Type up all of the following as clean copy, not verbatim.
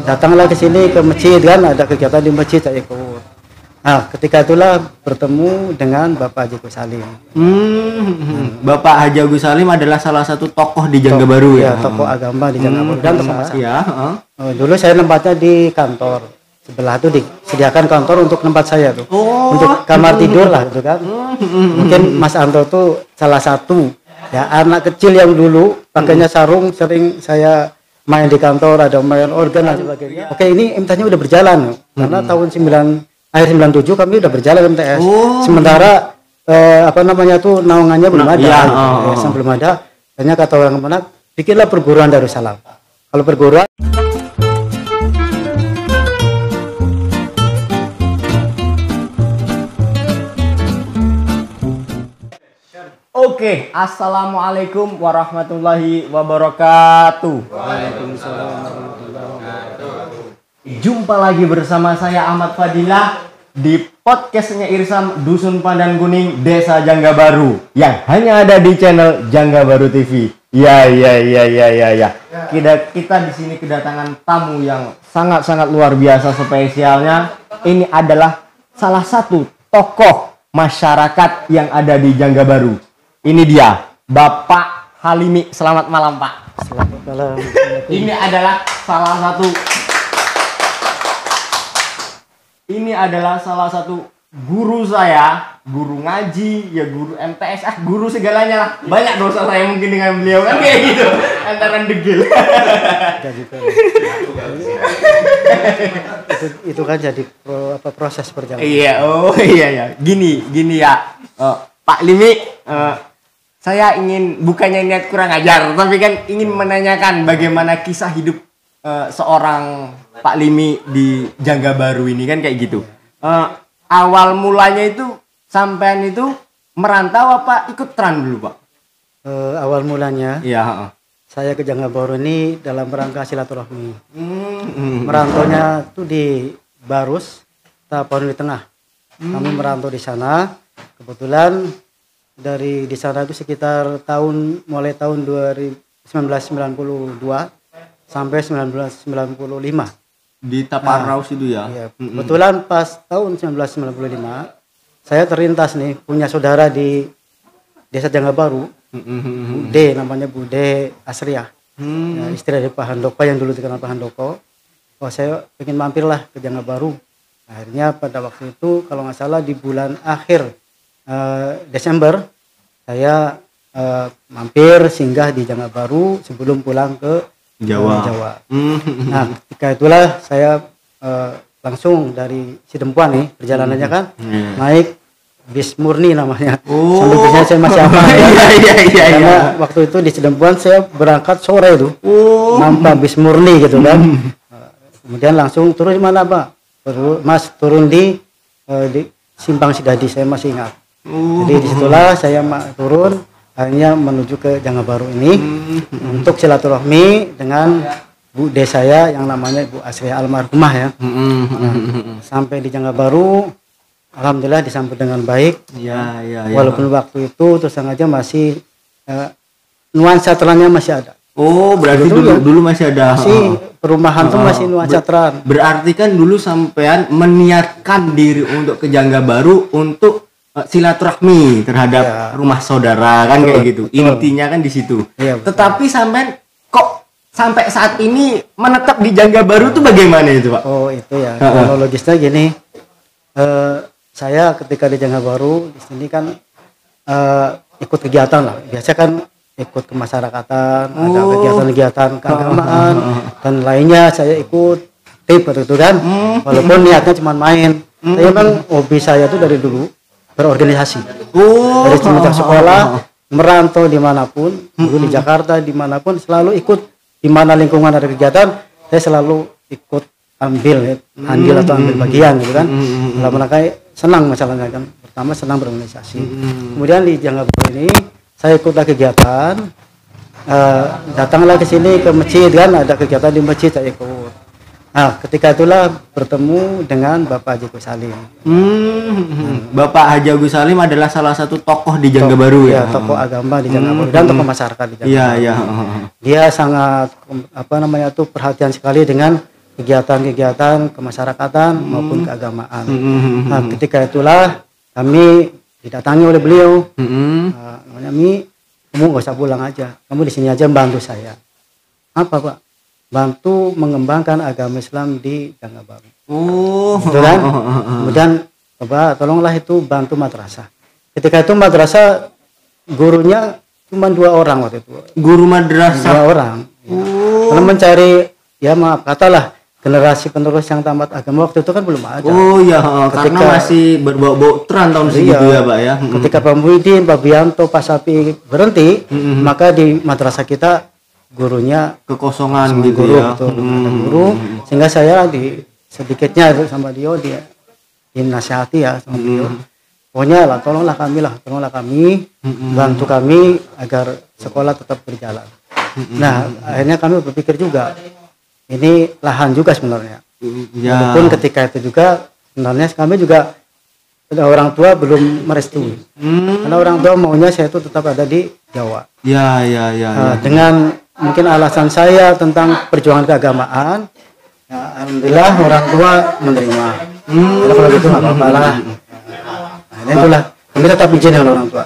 datanglah ke sini ke masjid kan, ada kegiatan di masjid saya ikut. Nah, ketika itulah bertemu dengan Bapak Haji Agus Salim. Bapak Haji Agus Salim adalah salah satu tokoh di Jangga Baru ya. Tokoh agama di Jangga Baru dan tokoh masyarakat. Ya, Dulu saya tempatnya di kantor. Sebelah itu disediakan kantor untuk tempat saya tuh. Untuk kamar tidur lah gitu kan. Mungkin Mas Anto tuh salah satu ya anak kecil yang dulu pakainya sarung, sering saya main di kantor, ada main organ dan sebagainya. Oke, ini MTS-nya udah berjalan karena tahun akhir 97 kami udah berjalan MTS. Sementara naungannya belum ada. Belum ada. Hanya kata orang Kemenak, bikinlah perguruan Darussalam. Kalau perguruan Oke, assalamualaikum warahmatullahi wabarakatuh. Waalaikumsalam warahmatullahi wabarakatuh. Jumpa lagi bersama saya Ahmad Fadilah di podcastnya Irsam Dusun Pandan Kuning Desa Jangga Baru yang hanya ada di channel Jangga Baru TV. Ya. Kita di sini kedatangan tamu yang sangat luar biasa spesialnya. Ini adalah salah satu tokoh masyarakat yang ada di Jangga Baru. Ini dia, Bapak Halimi. Selamat malam, Pak. Selamat malam. Ini adalah salah satu guru saya, guru ngaji, ya guru MTS, guru segalanya lah. Banyak dosa saya mungkin dengan beliau kan kayak gitu. Antara degil. itu kan jadi proses perjalanan. Iya. Gini ya. Pak Limi, saya ingin bukannya niat kurang ajar, tapi kan ingin menanyakan bagaimana kisah hidup seorang Pak Limi di Jangga Baru ini kan kayak gitu. Awal mulanya itu sampean itu merantau apa ikut tran dulu, Pak? Awal mulanya, iya. Saya ke Jangga Baru ini dalam rangka silaturahmi. Merantaunya tuh di Barus, Tapanuli Tengah. Kami merantau di sana. Kebetulan di sana itu sekitar mulai tahun 1992 sampai 1995 di Tapanraus itu ya. Iya. Kebetulan pas tahun 1995 saya terlintas nih punya saudara di Desa Jangga Baru. Bude namanya Bude Asriah. Ya, istri dari Pak Handoko yang dulu dikenal Pak Handoko. Saya ingin mampirlah ke Jangga Baru. Akhirnya pada waktu itu kalau nggak salah di bulan akhir Desember saya mampir singgah di Jangga Baru sebelum pulang ke Jawa. Nah, ketika itulah saya langsung dari Sidempuan nih perjalanannya kan naik bis murni namanya. Sampai bisnya saya masih apa ya. Karena waktu itu di Sidempuan saya berangkat sore tuh. Nampak bis murni gitu kan. Kemudian langsung turun di mana, Pak? Turun di Simpang Sidadi, saya masih ingat. Jadi disitulah saya turun, akhirnya menuju ke Jangga Baru ini untuk silaturahmi dengan bude saya yang namanya Bu Asriah almarhumah ya. Sampai di Jangga Baru, alhamdulillah disambut dengan baik. Ya. Walaupun waktu itu terus sengaja masih nuansa terannya masih ada. Berarti dulu masih ada. Perumahan tuh masih nuansa teran. Berarti kan dulu sampean meniatkan diri untuk ke Jangga Baru untuk silaturahmi terhadap rumah saudara kan kayak gitu. Intinya kan di situ. Tetapi sampean kok sampai saat ini menetap di Jangga Baru tuh bagaimana itu, Pak? Itu ya. Kronologisnya gini. Saya ketika di Jangga Baru di sini kan ikut kegiatan lah. Biasa kan ikut kemasyarakatan, ada kegiatan-kegiatan keagamaan dan lainnya saya ikut tip itu kan. Walaupun niatnya cuma main. Tapi memang hobi saya itu dari dulu berorganisasi. Dari semenjak sekolah, merantau dimanapun, dulu di Jakarta dimanapun selalu ikut di mana lingkungan ada kegiatan, saya selalu ikut andil atau ambil bagian gitu kan. Dalam rangka senang masalahnya kan. Pertama senang berorganisasi. Kemudian di Jangga Baru ini saya ikutlah kegiatan, datanglah ke sini ke masjid kan, ada kegiatan di masjid saya ikut. Nah, ketika itulah bertemu dengan Bapak Haji Agus Salim. Bapak Haji Agus Salim adalah salah satu tokoh di Jangga Baru ya. Tokoh agama di Jangga Baru dan tokoh masyarakat di Jangga Baru. Iya. Dia sangat perhatian sekali dengan kegiatan-kegiatan kemasyarakatan maupun keagamaan. Nah, ketika itulah kami didatangi oleh beliau. Namanya, Mi, kamu gak usah pulang aja, kamu di sini aja bantu saya. Apa Pak? Bantu mengembangkan agama Islam di Jangga Baru. Betul kan? Kemudian Bapak tolonglah itu bantu madrasah. Ketika itu madrasah gurunya cuma 2 orang waktu itu. Guru madrasah 2 orang. Kalau mencari, ya maaf katalah, generasi penerus yang tamat agama waktu itu kan belum ada. Karena masih berbau-bau tren tahun segitu ya Pak ya. Ketika Pak Muhyiddin, Pak Bianto, Pak Sapi berhenti, maka di madrasah kita gurunya kekosongan sama gitu guru, ya. betul, ada guru, sehingga saya sedikitnya sama dia dinasihati ya sama beliau. Pokoknya lah, tolonglah kami, bantu kami agar sekolah tetap berjalan. Nah, akhirnya kami berpikir juga, ini lahan juga sebenarnya. Walaupun ketika itu juga sebenarnya kami juga orang tua belum merestui. Karena orang tua maunya saya itu tetap ada di Jawa. Dengan mungkin alasan saya tentang perjuangan keagamaan, ya, alhamdulillah orang tua menerima. Kalau gitu nggak apa-apa lah. Nah, itulah kami tetap izin dengan orang tua.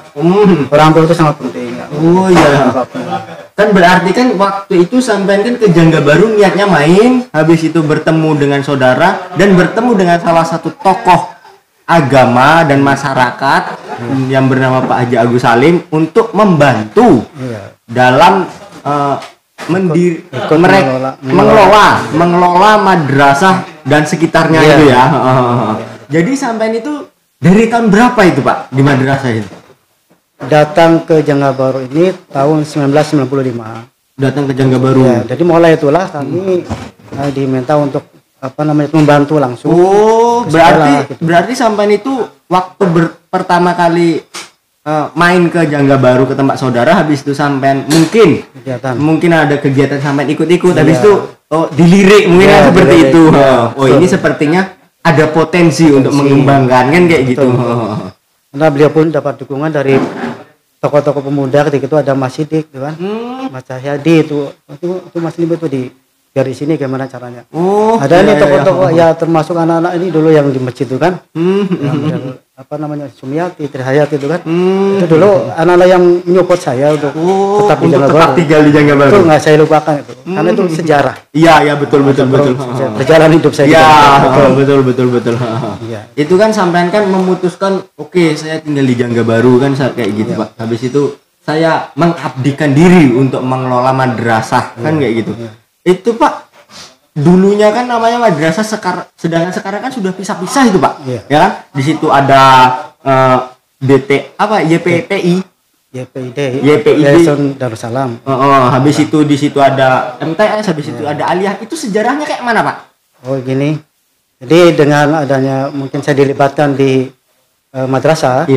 Orang tua itu sangat penting. Kan berarti kan waktu itu sampean kan ke Jangga Baru niatnya main, habis itu bertemu dengan saudara dan bertemu dengan salah satu tokoh agama dan masyarakat yang bernama Pak Haji Agus Salim untuk membantu dalam mengelola madrasah dan sekitarnya itu ya. Jadi sampean itu dari tahun berapa itu Pak di madrasah itu? Datang ke Jangga Baru ini tahun 1995. Datang ke Jangga Baru. Ya, jadi mulai itulah kami diminta untuk membantu langsung. Berarti sampean itu waktu pertama kali main ke Jangga Baru ke tempat saudara, habis itu sampean mungkin ada kegiatan sampean ikut-ikut, habis itu dilirik mungkin seperti itu. Ini sepertinya ada potensi untuk mengembangkan kan kayak gitu. Karena beliau pun dapat dukungan dari tokoh-tokoh pemuda. Ketika itu ada Mas Sidik, gitu kan, Mas Cahyadi itu Mas Limbo itu biar di sini gimana caranya. Ada nih tokoh-tokoh ya, termasuk anak-anak ini dulu yang di masjid itu kan, yang Sumiati, Trihayat itu kan, itu dulu anak-anak yang menyupport saya untuk tetap di Jangga Baru. Tinggal di Jangga Baru. Itu nggak saya lupakan itu, karena itu sejarah. Iya betul. Perjalanan hidup saya. Betul. Itu kan sampean kan memutuskan, oke, saya tinggal di Jangga Baru kan kayak gitu Pak. Habis itu saya mengabdikan diri untuk mengelola madrasah kan kayak gitu. Itu Pak, dulunya kan namanya madrasah, sedangkan sekarang kan sudah pisah-pisah itu Pak. Ya kan? Di situ ada YPTI, Yayasan Darussalam. Habis itu di situ ada MTS, habis itu ada Aliyah. Itu sejarahnya kayak mana Pak? Gini. Jadi dengan adanya mungkin saya dilibatkan di madrasah.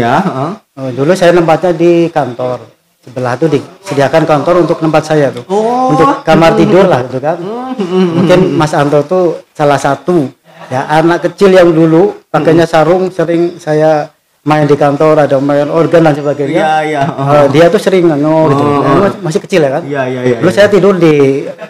Dulu saya tempatnya di kantor. Sebelah itu disediakan kantor untuk tempat saya tuh, untuk kamar tidur lah gitu kan. Mungkin Mas Anto tuh salah satu ya anak kecil yang dulu pakainya sarung, sering saya main di kantor, ada main organ dan sebagainya. Dia tuh sering gitu. Masih kecil ya kan. Dulu saya tidur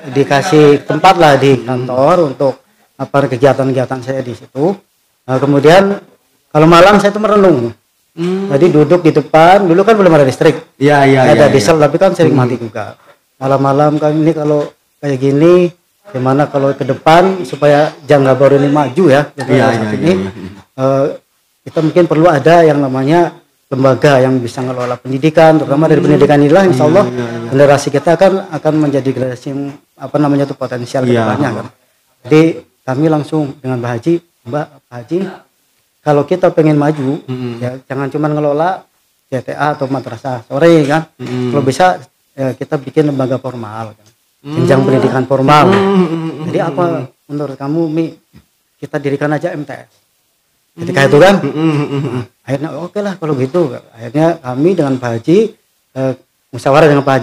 dikasih tempat lah di kantor untuk kegiatan-kegiatan saya di situ. Kemudian kalau malam saya tuh merenung. Jadi duduk di depan, dulu kan belum ada listrik. Ada diesel tapi kan sering mati juga. Malam-malam kan ini kalau kayak gini, gimana kalau ke depan supaya Jangga Baru ini maju ya. Kita mungkin perlu ada yang namanya lembaga yang bisa mengelola pendidikan, terutama dari pendidikan inilah insya Allah generasi kita akan menjadi generasi yang potensial ke depannya kan. Jadi kami langsung dengan Pak Haji, kalau kita pengen maju, ya jangan cuma ngelola JTA atau madrasah sore kan. Kalau bisa ya kita bikin lembaga formal kan. Jenjang pendidikan formal. Jadi apa menurut kamu, Mi? Kita dirikan aja MTS. Ketika itu kan, akhirnya oke lah kalau gitu. Akhirnya kami dengan Pak Haji, musyawarah dengan Pak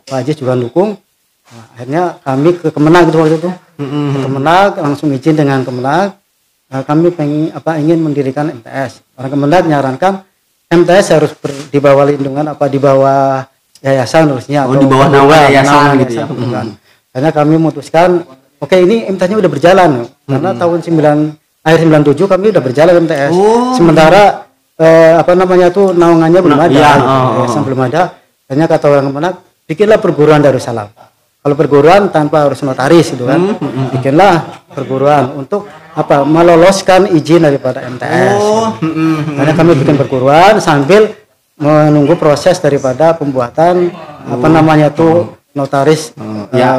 Haji juga dukung. Nah, akhirnya kami ke Kemenag itu waktu itu. Ke Kemenag, langsung izin dengan Kemenag. Kami ingin mendirikan MTS. Orang Kemenag menyarankan MTS harus di bawah lindungan di bawah yayasan harusnya, atau di bawah naungan yayasan gitu ya. Karena kami memutuskan oke ini MTS-nya udah berjalan karena tahun akhir 97 kami udah berjalan MTS. Sementara apa namanya tuh naungannya belum ada, yayasan belum ada. Hanya kata orang Kemenak, bikinlah perguruan Darussalam. Kalau perguruan tanpa harus notaris gitu kan, bikinlah perguruan untuk apa? Meloloskan izin daripada MTS. Karena kami bikin perguruan sambil menunggu proses daripada pembuatan apa namanya tuh notaris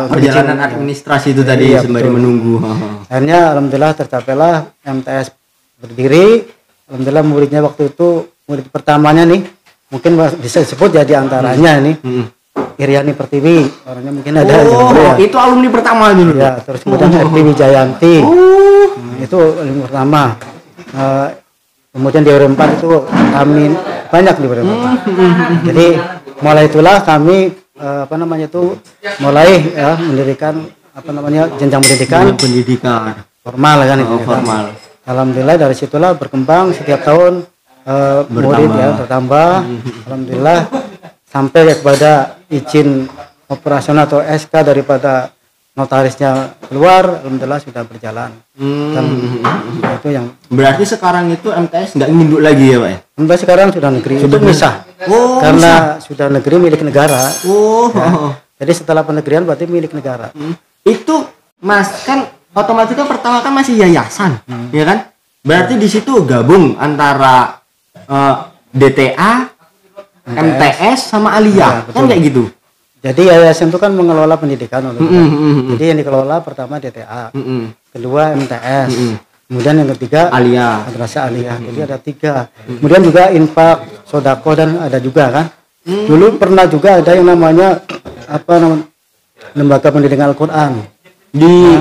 perjalanan administrasi itu tadi sembari menunggu. Akhirnya alhamdulillah tercapailah MTS berdiri. Alhamdulillah muridnya waktu itu murid pertamanya nih mungkin bisa disebut jadi antaranya nih Iriani Pertiwi, orangnya mungkin ada itu alumni pertama dulu ya. Terus kemudian Pertiwi Jayanti itu alumni pertama. Kemudian di RM4 itu kami banyak di RM4. Jadi mulai itulah kami apa namanya itu mulai ya mendirikan apa namanya jenjang pendidikan formal kan itu formal. Alhamdulillah dari situlah berkembang setiap tahun murid ya bertambah. Alhamdulillah sampai kepada izin operasional atau SK daripada notarisnya keluar, alhamdulillah sudah berjalan. Dan itu yang berarti sekarang itu MTS nggak nginduk lagi ya Pak ya? MTS sekarang sudah negeri, sudah misah. Karena sudah negeri milik negara. Jadi setelah penegrian berarti milik negara. Itu Mas kan otomatis kan pertama kan masih yayasan, ya kan? Berarti di situ gabung antara DTA, MTS sama Aliyah, kan kayak gitu. Jadi yayasan itu kan mengelola pendidikan, jadi yang dikelola pertama DTA, kedua MTS, kemudian yang ketiga Aliyah, madrasah Aliyah. Jadi ada 3. Kemudian juga infak, sodako dan ada juga kan. Dulu pernah juga ada yang namanya apa namanya lembaga pendidikan Al-Quran di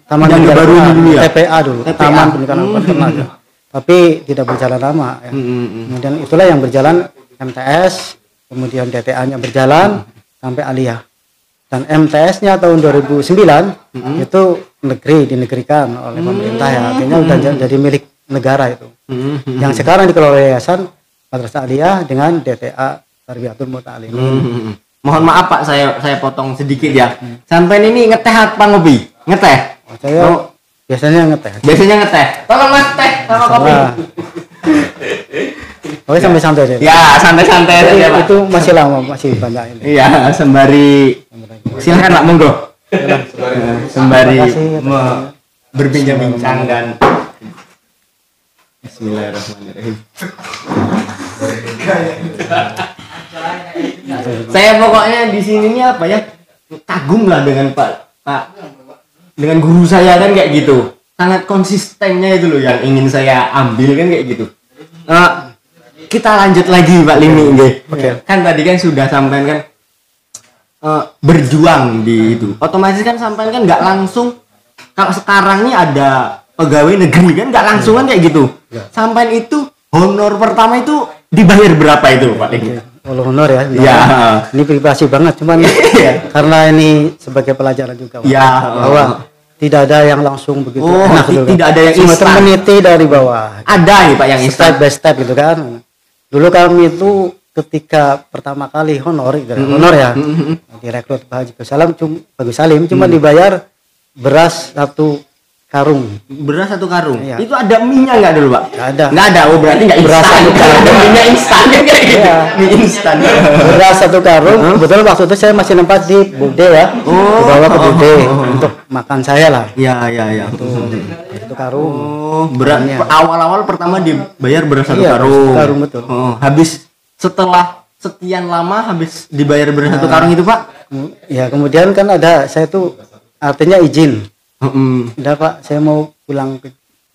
Taman yang baru dulu ya. TPA dulu, Taman Pendidikan Al-Quran pernah ada. Tapi tidak berjalan lama. Ya. Kemudian itulah yang berjalan MTS, kemudian DTA-nya berjalan sampai Aliyah. Dan MTS-nya tahun 2009 itu dinegerikan oleh pemerintah ya. Akhirnya udah jadi milik negara itu. Yang sekarang dikelola yayasan Madrasah Aliyah dengan DTA Tarbiyatul Muta'alimin. Mohon maaf Pak, saya potong sedikit ya. Sampai ini ngeteh apa ngopi? Ngeteh. Saya biasanya ngeteh. Tolong Mas teh sama kopi. Oke, santai-santai aja. Ya, santai-santai saja, Pak. Itu masih lama, masih banyak ini. Iya, sembari silakan Pak, monggo. Sembari berbincang-bincang dan Bismillahirrahmanirrahim. Saya pokoknya di sini ini apa ya? Kagum lah dengan dengan guru saya kan kayak gitu. Sangat konsistennya itu loh yang ingin saya ambil kan kayak gitu. Kita lanjut lagi Pak Limi nggih. Kan tadi kan sudah sampean kan berjuang di itu. Otomatis kan sampean kan nggak langsung kalau sekarang nih ada pegawai negeri kan nggak langsung kan kayak gitu. Sampean itu honor pertama itu dibayar berapa itu Pak Limi? Kalau honor ya. Ini privasi banget cuman karena ini sebagai pelajaran juga Pak. Bahwa tidak ada yang langsung begitu. Tidak ada yang instan. Meniti dari bawah. Ada nih Pak yang step by step gitu kan. Dulu kami itu ketika pertama kali honor ya, direkrut Pak Bagus Salim cuma dibayar beras 1 karung. Beras 1 karung. Iya. Itu ada minyak nggak dulu Pak? Nggak ada. Oh berarti nggak instan. Minyak instan kan kayak gitu. Mie instan. Beras 1 karung. Kebetulan waktu itu saya masih nempat di Bude ya. Dibawa ke Bude untuk makan saya lah. Iya. Itu karung. Beras awal-awal pertama dibayar beras 1 karung. Karung betul. Habis setelah sekian lama habis dibayar beras 1 karung itu Pak? Ya kemudian kan saya tuh artinya izin. Udah Pak, saya mau pulang ke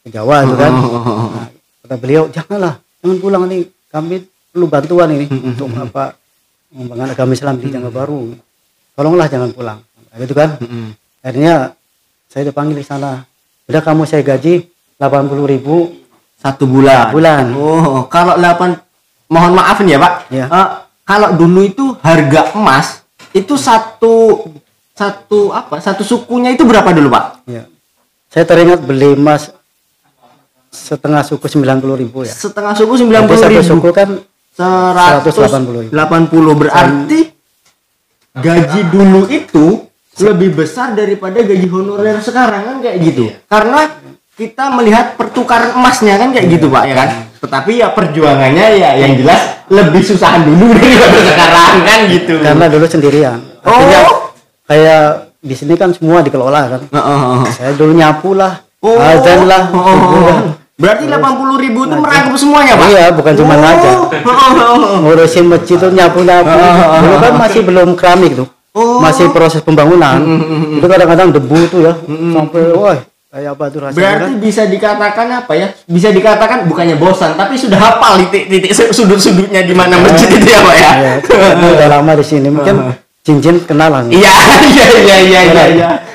Jawa itu kan. Nah, kata beliau, jangan pulang nih, kami perlu bantuan ini untuk mengembangkan agama Islam di Jangga Baru. Tolonglah jangan pulang. Gitu kan. Akhirnya saya dipanggil di sana. Udah kamu saya gaji 80.000 1 bulan. Kalau mohon maaf nih ya Pak. Ya. Kalau dulu itu harga emas itu satu sukunya itu berapa dulu Pak? Ya. Saya teringat beli emas setengah suku 90.000 ya. Setengah suku 90.000. Satu suku kan 180. Berarti gaji dulu itu lebih besar daripada gaji honorer sekarang kan kayak gitu. Karena kita melihat pertukaran emasnya kan kayak gitu Pak ya kan. Tetapi ya perjuangannya ya yang jelas lebih susahan dulu daripada sekarang kan gitu. Karena dulu sendirian. Artinya kayak di sini kan semua dikelola kan. Saya dulu nyapu lah, azan lah. Berarti 80.000 itu merangkum semuanya Pak? Iya, bukan cuma ngajak. Ngurusin masjid itu nyapu-nyapu. Dulu kan masih belum keramik tuh. Masih proses pembangunan. Itu kadang-kadang debu tuh ya. Sampai wah, kayak apa tuh rasanya. Berarti kan? Bisa dikatakan apa ya? Bisa dikatakan bukannya bosan, tapi sudah hafal titik-titik sudut-sudutnya di mana masjid itu ya Pak ya? Iya, udah lama di sini. Mungkin cincin kenalan. Iya.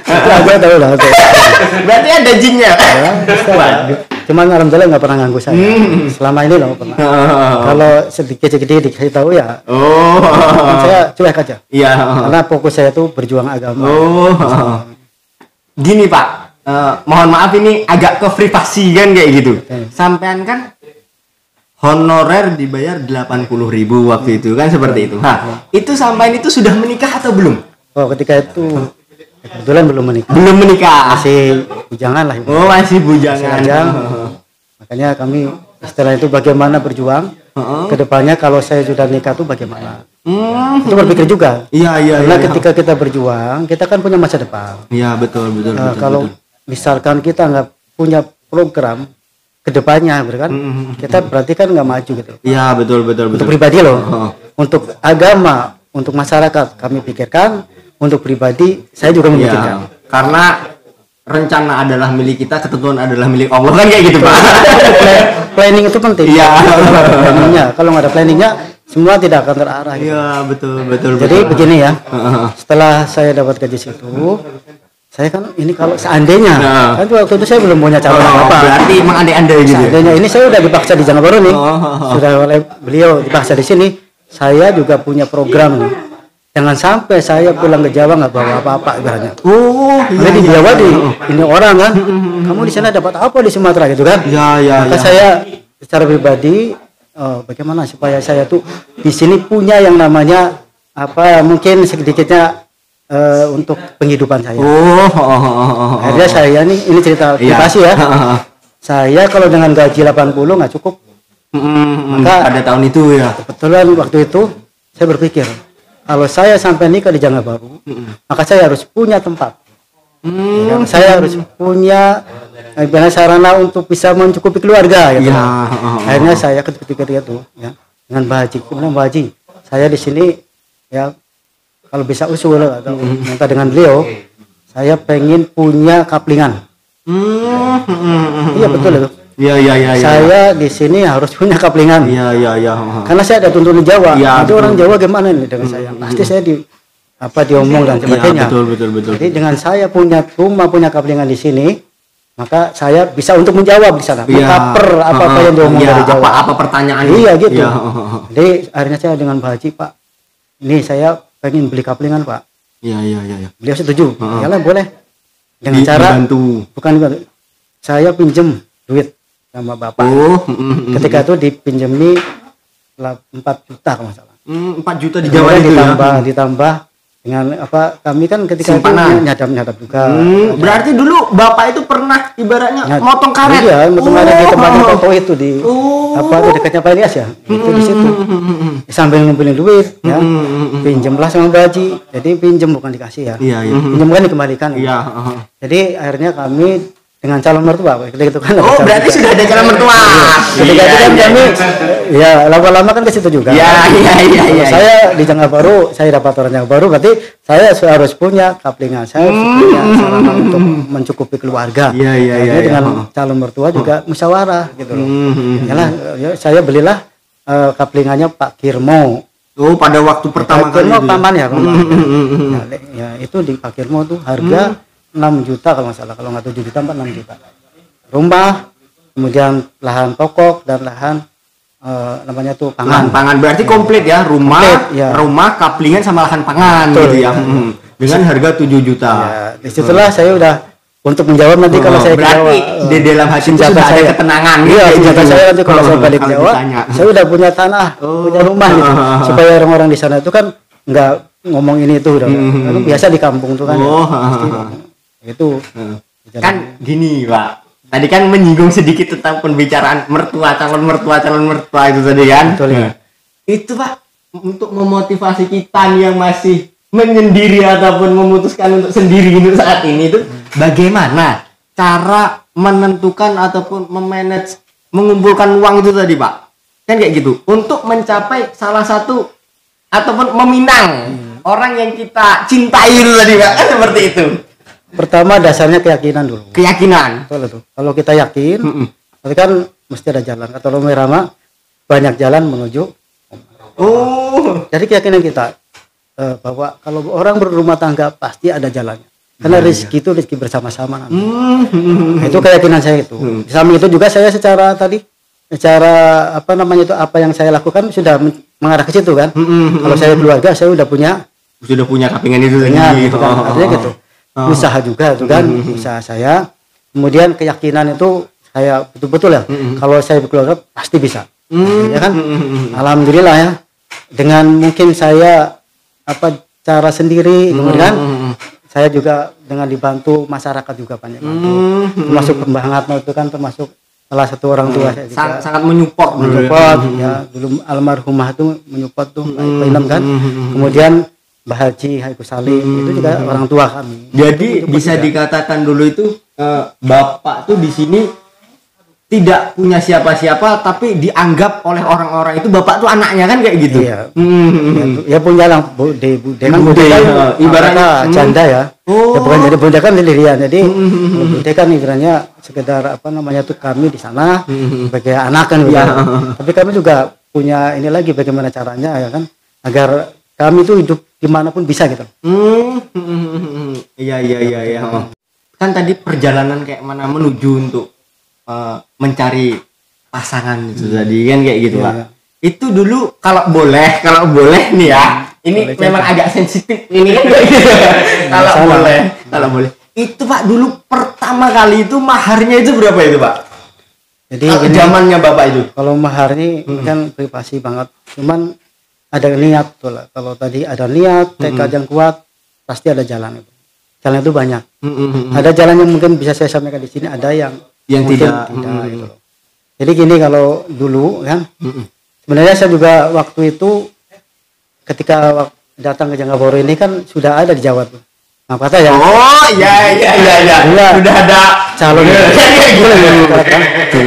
Itu aja tahu lah. Berarti ada jinnya. Cuman alhamdulillah nggak pernah ganggu saya. Selama ini nggak pernah. Kalau sedikit-sedikit dikasih tahu ya. Saya cuek aja. Iya. Karena fokus saya tuh berjuang agama. Gini Pak, mohon maaf ini agak ke privasi kan kayak gitu. Sampean kan honorer dibayar 80.000 waktu itu kan seperti itu. Nah, itu sampean itu sudah menikah atau belum? Oh, ketika itu kebetulan belum menikah. Belum menikah. Masih bujangan lah. Oh, masih bujangan. Makanya kami setelah itu bagaimana berjuang. Kedepannya kalau saya sudah nikah tuh bagaimana? Itu berpikir juga. Iya. Karena ketika kita berjuang, kita kan punya masa depan. Iya, betul. Kalau misalkan kita nggak punya program kedepannya, kan? Kita berarti kan nggak maju gitu. Iya, betul. Untuk pribadi loh. Untuk agama, untuk masyarakat kami pikirkan. Untuk pribadi saya juga memikirkan. Karena rencana adalah milik kita, ketentuan adalah milik Allah kan kayak gitu Pak. Planning itu penting. Iya. Planningnya, kalau nggak ada planningnya semua tidak akan terarah. Gitu. Iya betul. Jadi begini ya. Setelah saya dapat gaji situ, saya kan ini kalau seandainya kan waktu itu saya belum punya calon apa. Berarti emang andai-andai gitu. Seandainya ini saya udah dipaksa di Jangka Baru nih. Sudah oleh beliau dipaksa di sini. Saya juga punya program nih. Jangan sampai saya pulang ke Jawa nggak bawa apa-apa ibaratnya. Karena di Jawa ini orang kan, kamu di sana dapat apa di Sumatera gitu kan? Maka saya secara pribadi, bagaimana supaya saya tuh di sini punya yang namanya apa? Mungkin sedikitnya untuk penghidupan saya. Akhirnya saya nih, ini cerita privasi ya. Saya kalau dengan gaji 80 nggak cukup. Maka pada tahun itu ya. Kebetulan waktu itu saya berpikir. Kalau saya sampai nikah di Jangka Baru, maka saya harus punya tempat. Saya harus punya sarana untuk bisa mencukupi keluarga. Gitu. Akhirnya saya ketika itu, ya, dengan Mbak Haji, kemudian Mbak Haji, saya di sini, ya, kalau bisa usul atau minta dengan beliau, saya pengen punya kaplingan. Iya betul itu. Iya. Saya di sini harus punya kaplingan. Iya. Karena saya ada tuntunan Jawa. Itu orang Jawa gimana nih dengan saya? Pasti saya diomong dan sebagainya. Betul. Jadi dengan saya punya rumah, punya kaplingan di sini, maka saya bisa untuk menjawab di sana, mengcover apa yang diomong dari Jawa. Apa pertanyaan? Iya gitu. Jadi akhirnya saya dengan Pak Haji, Pak, ini saya pengen beli kaplingan Pak. Iya. Beliau setuju. Yalah boleh. Dengan cara dibantu. Bukan saya pinjem duit sama bapak. Ketika itu dipinjemi 4 juta kalau masalah. 4 juta di Jawa itu ditambah dengan apa? Kami kan ketika simpanan. Itu nyadap juga. Berarti dulu bapak itu pernah ibaratnya motong karet. Iya, motong karet di tempat foto itu di apa itu dekatnya Pak Ilyas ya. Itu di situ. Sambil ngumpulin duit ya. Pinjemlah sama Mbak Haji. Jadi pinjem bukan dikasih ya. Iya. Pinjem kan dikembalikan. Iya. Jadi akhirnya kami dengan calon mertua ketika itu kan berarti juga. Sudah ada calon mertua ketika itu kan kami ya lama-lama kan ke situ juga iya. Saya di Jangka Baru, saya dapat orang Jangka Baru, berarti saya harus punya kaplingan, saya harus punya sarana untuk mencukupi keluarga. Iya. Dengan calon mertua juga musyawarah gitu loh. Saya belilah kaplingannya Pak Kirmo. Pada waktu pertama kali itu paman ya, ya itu di Pak Kirmo tuh harga 6 juta kalau nggak salah, kalau nggak 7 juta 6 juta. Rumah, kemudian lahan pokok dan lahan namanya tuh pangan. Pangan berarti komplit ya, rumah, kaplingan sama lahan pangan. Betul, gitu ya. Dengan harga 7 juta. Ya, disitulah saya udah untuk menjawab nanti kalau saya berarti di dalam hati sudah ada ketenangan. Iya, senjata saya nanti kalau saya balik Jawa, saya udah punya tanah, punya rumah gitu. Supaya orang-orang di sana itu kan nggak ngomong ini itu udah. Kan biasa di kampung tuh kan. Itu. Kan gini, Pak. Tadi kan menyinggung sedikit tentang pembicaraan calon mertua itu tadi kan. Betul, ya. Itu Pak, untuk memotivasi kita nih yang masih menyendiri ataupun memutuskan untuk sendiri hidup saat ini itu bagaimana cara menentukan ataupun memanage mengumpulkan uang itu tadi Pak. Kan kayak gitu. Untuk mencapai salah satu ataupun meminang orang yang kita cintai itu tadi Pak. Kan seperti itu. Pertama dasarnya keyakinan dulu. Keyakinan. Betul itu. Kalau kita yakin, berarti kan mesti ada jalan. Kata Roma Irama, banyak jalan menuju. Jadi keyakinan kita bahwa kalau orang berumah tangga pasti ada jalannya. Karena rezeki itu rezeki bersama-sama. Nah, itu keyakinan saya itu. Di samping itu juga saya secara apa yang saya lakukan sudah mengarah ke situ kan. Kalau saya keluarga saya sudah punya kepingan itu gitu kan. Artinya gitu. Usaha juga itu kan, usaha saya. Kemudian keyakinan itu saya betul-betul ya. Kalau saya berkeluarga pasti bisa. Ya kan? Alhamdulillah ya. Dengan mungkin saya cara sendiri, kemudian saya juga dengan dibantu masyarakat juga banyak bantu. Termasuk pembangat itu kan termasuk salah satu orang tua saya juga. Sangat menyupport ya. Dulu almarhumah itu menyupport tuh Pak Inem kan. Kemudian Mbah Haji Haiku Salim itu juga orang tua kami. Jadi bisa dikatakan dulu itu Bapak tuh di sini tidak punya siapa-siapa tapi dianggap oleh orang-orang itu Bapak tuh anaknya kan kayak gitu. Iya. Ya punya lah bude kan ibaratnya janda ya. Ya bukan jadi bude kan sendirian. Jadi bude kan ibaratnya sekedar tuh kami di sana sebagai anak kan gitu. Tapi kami juga punya ini lagi bagaimana caranya ya kan agar kami tuh hidup dimanapun bisa gitu. Iya. Kan tadi perjalanan kayak mana menuju untuk mencari pasangan itu tadi kan kayak gitu Pak. Itu dulu kalau boleh nih ya. Ini boleh, memang agak sensitif ini kan kayak gitu. Kalau boleh. Itu Pak dulu pertama kali itu maharnya itu berapa itu Pak? Jadi zamannya Bapak itu. Kalau mahar ini kan privasi banget. Cuman ada niat tuh lah. Kalau tadi ada niat, tekad yang kuat, pasti ada jalan itu. Jalan itu banyak. Ada jalan yang mungkin bisa saya sampaikan di sini, ada yang tidak gitu. Jadi gini kalau dulu kan, sebenarnya saya juga waktu itu ketika datang ke Janggaboro ini kan sudah ada di Jawa tuh. Nah, kata ya. Oh iya. Sudah ada calon.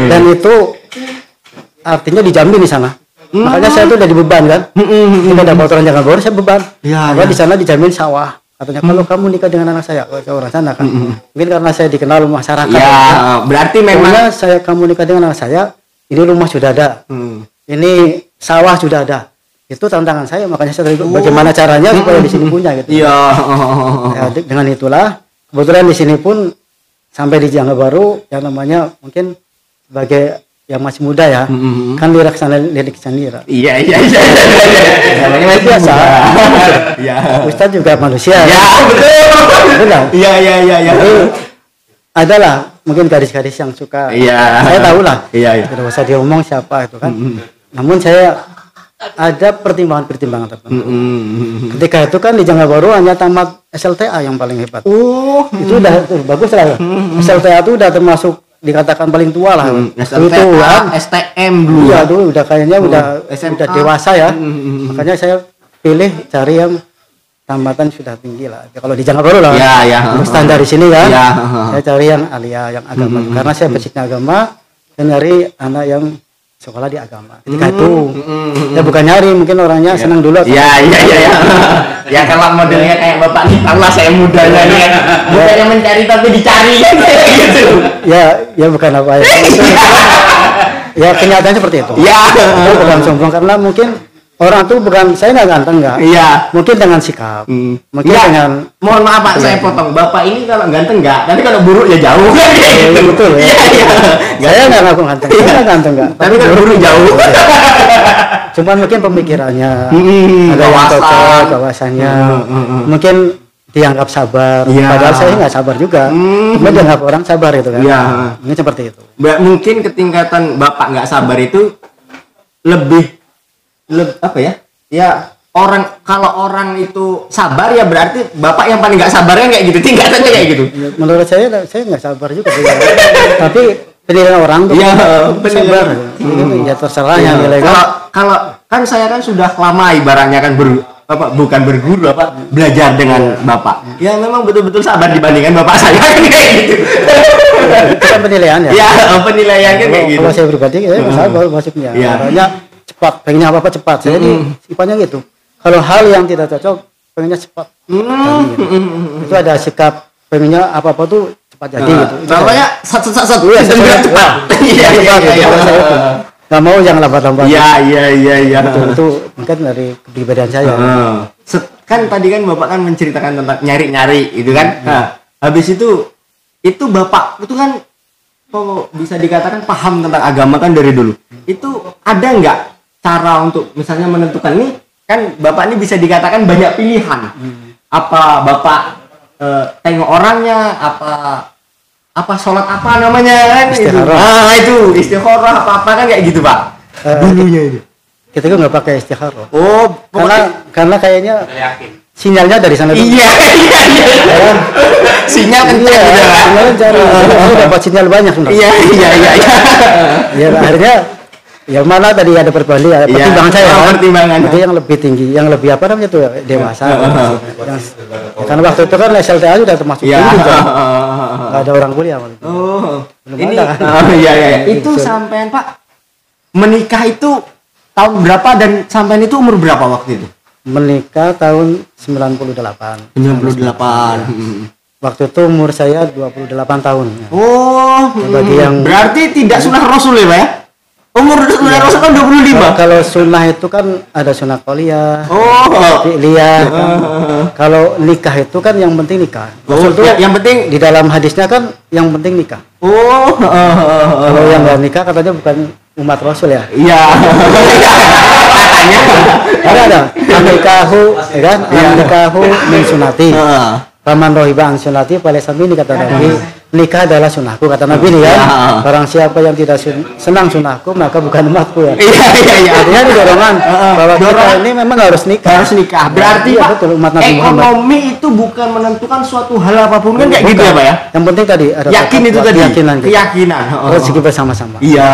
Dan itu artinya dijamin di sana. Makanya saya tuh udah dibeban kan. Kita dapat orang Janggaboro saya beban. Karena di sana dijamin sawah. Katanya kalau kamu nikah dengan anak saya ke orang sana kan. Mungkin karena saya dikenal masyarakat. Ya, berarti memang kamu nikah dengan anak saya, ini rumah sudah ada. Ini sawah sudah ada. Itu tantangan saya, makanya saya bagaimana caranya supaya di sini punya gitu. Iya. Ya, dengan itulah kebetulan di sini pun sampai di Janggaboro yang namanya mungkin sebagai yang masih muda ya, kan lirik sana lirik sendiri. Iya. Namanya masih biasa. Iya. Ustadz juga manusia. Ya betul. Iya. Jadi adalah mungkin gadis-gadis yang suka. Iya. Saya tahu lah. Iya. Tidak usah diomong siapa itu kan. Namun saya ada pertimbangan tertentu. Ketika itu kan di Janggaboro hanya tamat SLTA yang paling hebat. Itu udah bagus lah. SLTA itu udah termasuk dikatakan paling tua lah. SLTA, itu kan STM dulu. Iya dulu udah kayaknya udah dewasa ya. Makanya saya pilih cari yang tambatan sudah tinggi lah. Kalau di Janggaboro lah. Iya. Untuk standar di sini kan. Ya. Saya cari yang alia yang agama. Karena saya basicnya agama, saya nyari anak yang sekolah di agama. Ketika itu ya bukan nyari, mungkin orangnya senang dulu. Iya. Ya kalau modelnya kayak Bapak nih, Allah saya mudanya nih kan. Bukannya mencari tapi dicari kan kayak gitu. Ya bukan apa ya. Ya kenyataannya seperti itu. Iya. Itu bukan sombong karena mungkin orang tuh bukan saya nggak ganteng nggak. Iya. Mungkin dengan sikap. Mungkin dengan. Mohon maaf Pak, saya potong. Bapak ini kalau ganteng nggak, tapi kalau buruk ya jauh kan. Betul ya. Iya. Saya nggak ngaku ganteng. Saya nggak ganteng nggak. Tapi kalau buruk jauh. Cuman mungkin pemikirannya ada yang cocok, kawasannya. Mungkin dianggap sabar. Padahal saya nggak sabar juga. Cuma dianggap orang sabar itu kan. Ini seperti itu. Mungkin ketingkatan Bapak nggak sabar itu lebih apa ya? Ya kalau orang itu sabar ya berarti bapak yang paling nggak sabar kan kayak gitu, tingkatannya kayak gitu. Menurut saya nggak sabar juga sih. Tapi penilaian orang tuh sabar. Ya terserah yang nilai. Kalau kan saya kan sudah lama ibaratnya kan bukan berguru belajar dengan bapak. Ya memang betul-betul sabar dibandingkan bapak saya kan kayak gitu. Itu kan penilaian ya. Ya penilaian kan kayak gitu. Kalau saya pribadi saya sabar maksudnya. Makanya cepat, pengennya apa cepat. Saya ini sifatnya gitu. Kalau hal yang tidak cocok pengennya cepat. Itu ada sikap pengennya apa-apa tuh cepat jadi gitu. Namanya satu cepat. Iya. Gak mau yang lambat-lambat. Iya. Itu mungkin dari kepribadian saya. Kan tadi kan bapak kan menceritakan tentang nyari itu kan. Nah, habis itu bapak itu kan bisa dikatakan paham tentang agama kan dari dulu. Itu ada nggak cara untuk misalnya menentukan ini kan bapak ini bisa dikatakan banyak pilihan. Apa bapak tengok orangnya, apa sholat apa namanya kan istikharah. Itu istikharah apa kan kayak gitu pak. Dulunya itu kita juga nggak pakai istikharah. Karena kayaknya sinyalnya dari sana. Iya. Sinyal kencang. Sinyal kencang. Dapat sinyal banyak sebenarnya. Iya. Ya akhirnya yang mana tadi ada pertimbangan saya. Pertimbangan. Itu yang lebih tinggi, yang lebih apa namanya tuh dewasa. Karena waktu itu kan SLTA sudah termasuk tinggi. Nggak ada orang kuliah waktu itu. Ini iya. Itu sampean Pak menikah itu tahun berapa dan sampean itu umur berapa waktu itu? Menikah tahun 98. Waktu itu umur saya 28 tahun. Berarti tidak sunah Rasul ya Pak ya? Umur sunah Rasul kan 25. Kalau sunnah itu kan ada sunnah qauliyah, fi'liyah. Kalau nikah itu kan yang penting nikah. Rasul itu yang penting di dalam hadisnya kan yang penting nikah. Kalau yang nggak nikah katanya bukan umat Rasul ya. Iya. Ada nikahu, kan? Nikahu min sunati. Paman rohiba an sunati falaysa minni kata Nabi. Nikah adalah sunahku kata Nabi nih kan. Barang siapa yang tidak senang sunahku maka bukan umatku ya. Iya. Artinya ini dorongan bahwa kita ini memang harus nikah. Berarti ya, Pak, betul, umat Nabi Muhammad. Ekonomi itu bukan menentukan suatu hal apapun kan kayak gitu ya Pak ya. Yang penting tadi ada yakin itu tadi. Keyakinan. Rezeki bersama-sama. Iya.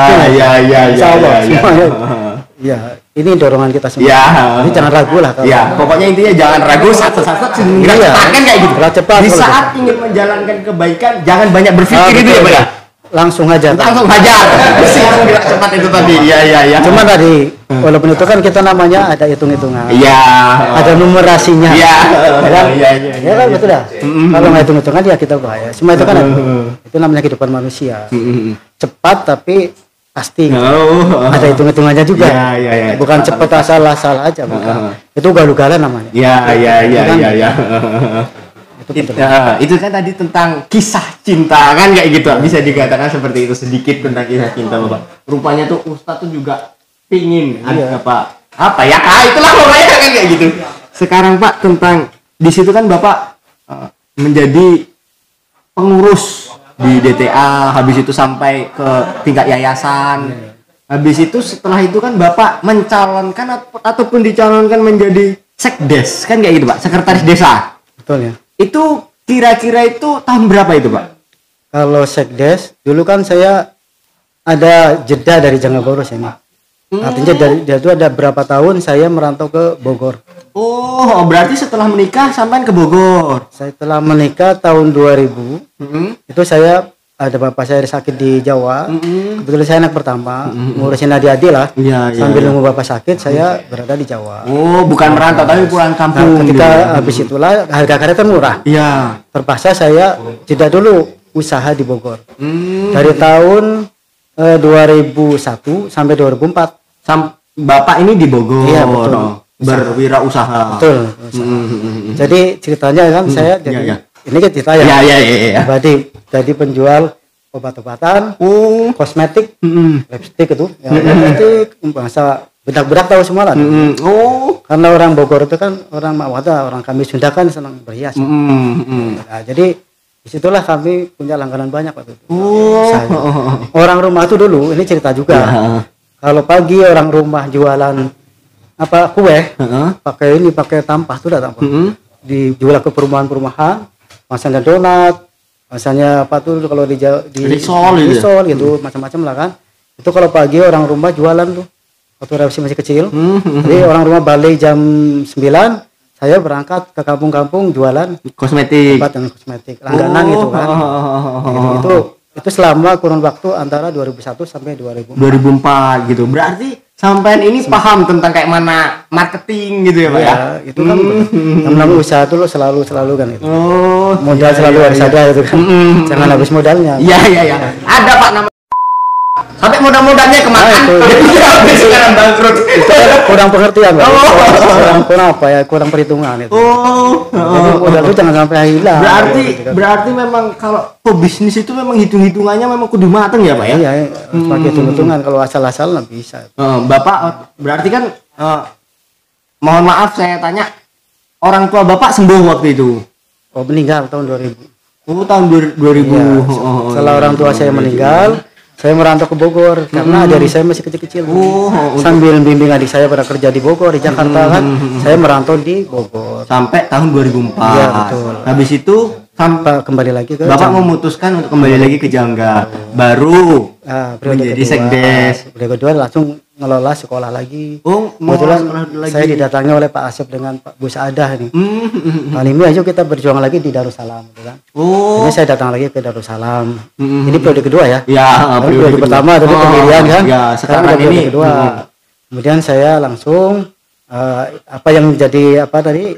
Ya, ini dorongan kita semua. Ya. Jadi jangan ragu lah. Ya, pokoknya intinya jangan ragu, satu-satu cepat kan kayak gitu. Cepat. Di saat ingin menjalankan kebaikan, jangan banyak berpikir itu ya, Pak ya. Langsung hajar. Mesti langsung gerak cepat itu tadi. Iya. Cuma tadi, walaupun itu kan kita namanya ada hitung-hitungan. Iya. Ada numerasinya. Iya. Ya kan betul dah. Kalau nggak hitung-hitungan ya kita bahaya. Semua itu kan itu namanya kehidupan manusia. Cepat tapi pasti ada hitung-hitungannya juga. Iya. Bukan cepat asal-asal aja, bukan. Itu ugal-ugalan namanya. Iya. Itu kan tadi tentang kisah cinta kan kayak gitu. Bisa dikatakan seperti itu sedikit tentang kisah cinta Bapak. Rupanya tuh Ustadz tuh juga pingin ada apa ya? Itulah pokoknya kan kayak gitu. Sekarang Pak tentang di situ kan Bapak menjadi pengurus di DTA, habis itu sampai ke tingkat yayasan. Habis itu setelah itu kan Bapak mencalonkan ataupun dicalonkan menjadi sekdes kan kayak gitu Pak, sekretaris desa. Betul ya. Itu kira-kira itu tahun berapa itu Pak? Kalau sekdes dulu kan saya ada jeda dari Jangabaru ini. Artinya dari itu ada berapa tahun saya merantau ke Bogor. Oh, berarti setelah menikah sampai ke Bogor. Saya telah menikah tahun 2000. Itu saya ada bapak saya sakit di Jawa. Kebetulan saya anak pertama, ngurusin adik-adik lah. Sambil nunggu bapak sakit, saya berada di Jawa. Oh, bukan merantau tapi pulang kampung. Ketika habis itulah harga karet kan murah. Iya. Terpaksa saya jeda dulu usaha di Bogor. Dari tahun 2001 sampai 2004. Bapak ini di Bogor. Iya, betul. Berwirausaha. Betul. Jadi ceritanya kan saya jadi ini kan cerita ya. Iya. Jadi penjual obat-obatan, kosmetik, lipstick itu, lipstick, bahasa bedak-bedak tahu semua lah. Karena orang Bogor itu kan orang Mawada, orang kami Sunda kan senang berhias. Nah, jadi disitulah kami punya langganan banyak waktu itu. Orang rumah itu dulu, ini cerita juga. Kalau pagi orang rumah jualan apa kue, Heeh. pakai tampah tuh dah tampah. Dijual ke perumahan, masanya donat, masanya apa tuh kalau di risol gitu, macam-macam lah kan. Itu kalau pagi orang rumah jualan tuh. Waktu masih kecil. Jadi orang rumah balik jam 9, saya berangkat ke kampung-kampung jualan Kosmetik. obat dan kosmetik langganan gitu kan. Gitu. Itu selama kurun waktu antara 2001 sampai 2004 gitu. Berarti sampean ini paham tentang kayak mana marketing gitu ya, Pak ya? Ya, itu kan yang namanya usaha tuh lo selalu kan itu. Oh, Modal selalu harus ada gitu kan. Jangan habis modalnya. Iya. Ada Pak nama. Sampai modal-modalnya kemakan. Jadi sekarang bangkrut. Itu kan kurang pengertian Pak. Kurang apa ya? Kurang perhitungan itu. Jadi modal itu jangan sampai hilang. Berarti memang kalau bisnis itu memang hitung-hitungannya memang kudu mateng ya, Pak ya? Iya, pakai hitung-hitungan kalau asal-asal nggak bisa. Bapak berarti kan mohon maaf saya tanya, orang tua Bapak sembuh waktu itu. Oh, meninggal tahun 2000. Oh, tahun 2000. Iya, setelah orang tua saya meninggal, saya merantau ke Bogor karena adik saya masih kecil-kecil. Sambil bimbing adik saya pada kerja di Bogor, di Jakarta kan, saya merantau di Bogor. Sampai tahun 2004. Iya, betul. Habis itu sampai kembali lagi ke Bapak memutuskan untuk kembali lagi ke Jangga. Baru menjadi sekdes. Periode kedua langsung ngelola sekolah lagi. Oh, kebetulan lagi. saya didatangi oleh Pak Asep dengan Pak Bu Saadah nih. Kali ini ayo kita berjuang lagi di Darussalam, gitu kan. Ini saya datang lagi ke Darussalam. Ini periode kedua ya. Ya, periode pertama tadi pemilihan kan. Ya, sekarang periode ini kedua. Kemudian saya langsung apa yang menjadi apa tadi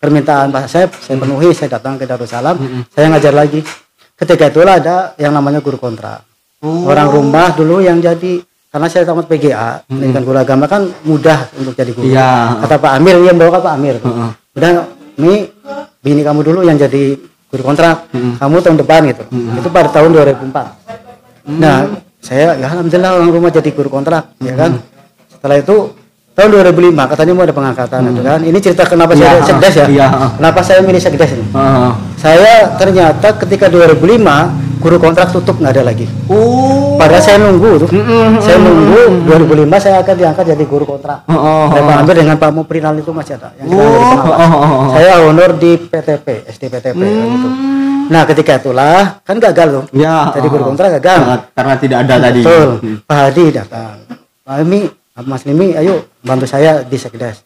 permintaan Pak Asep saya penuhi, saya datang ke Darussalam, saya ngajar lagi. Ketika itulah ada yang namanya guru kontrak. Orang rumah dulu yang jadi, karena saya tamat PGA, pendidikan guru agama kan mudah untuk jadi guru. Iya. Kata Pak Amir, yang bawa Pak Amir. Udah, ini bini kamu dulu yang jadi guru kontrak, kamu tahun depan gitu. Itu pada tahun 2004. Nah, saya ya alhamdulillah orang rumah jadi guru kontrak, ya kan. Setelah itu tahun 2005 katanya mau ada pengangkatan itu kan. Ini cerita kenapa saya sekdes ya. Kenapa saya milih sekdes ini. Saya ternyata ketika 2005 guru kontrak tutup, nggak ada lagi. Padahal saya nunggu tuh. Saya nunggu 2005 saya akan diangkat jadi guru kontrak. Pak Amir dengan Pak Muprinal itu masih ada. Yang saya honor di PTP, SD PTP gitu. Nah ketika itulah kan gagal tuh. Jadi guru kontrak gagal. Karena tidak ada tadi. Betul. Pak Hadi datang. Pak Mas Limi, ayo bantu saya di sekdes.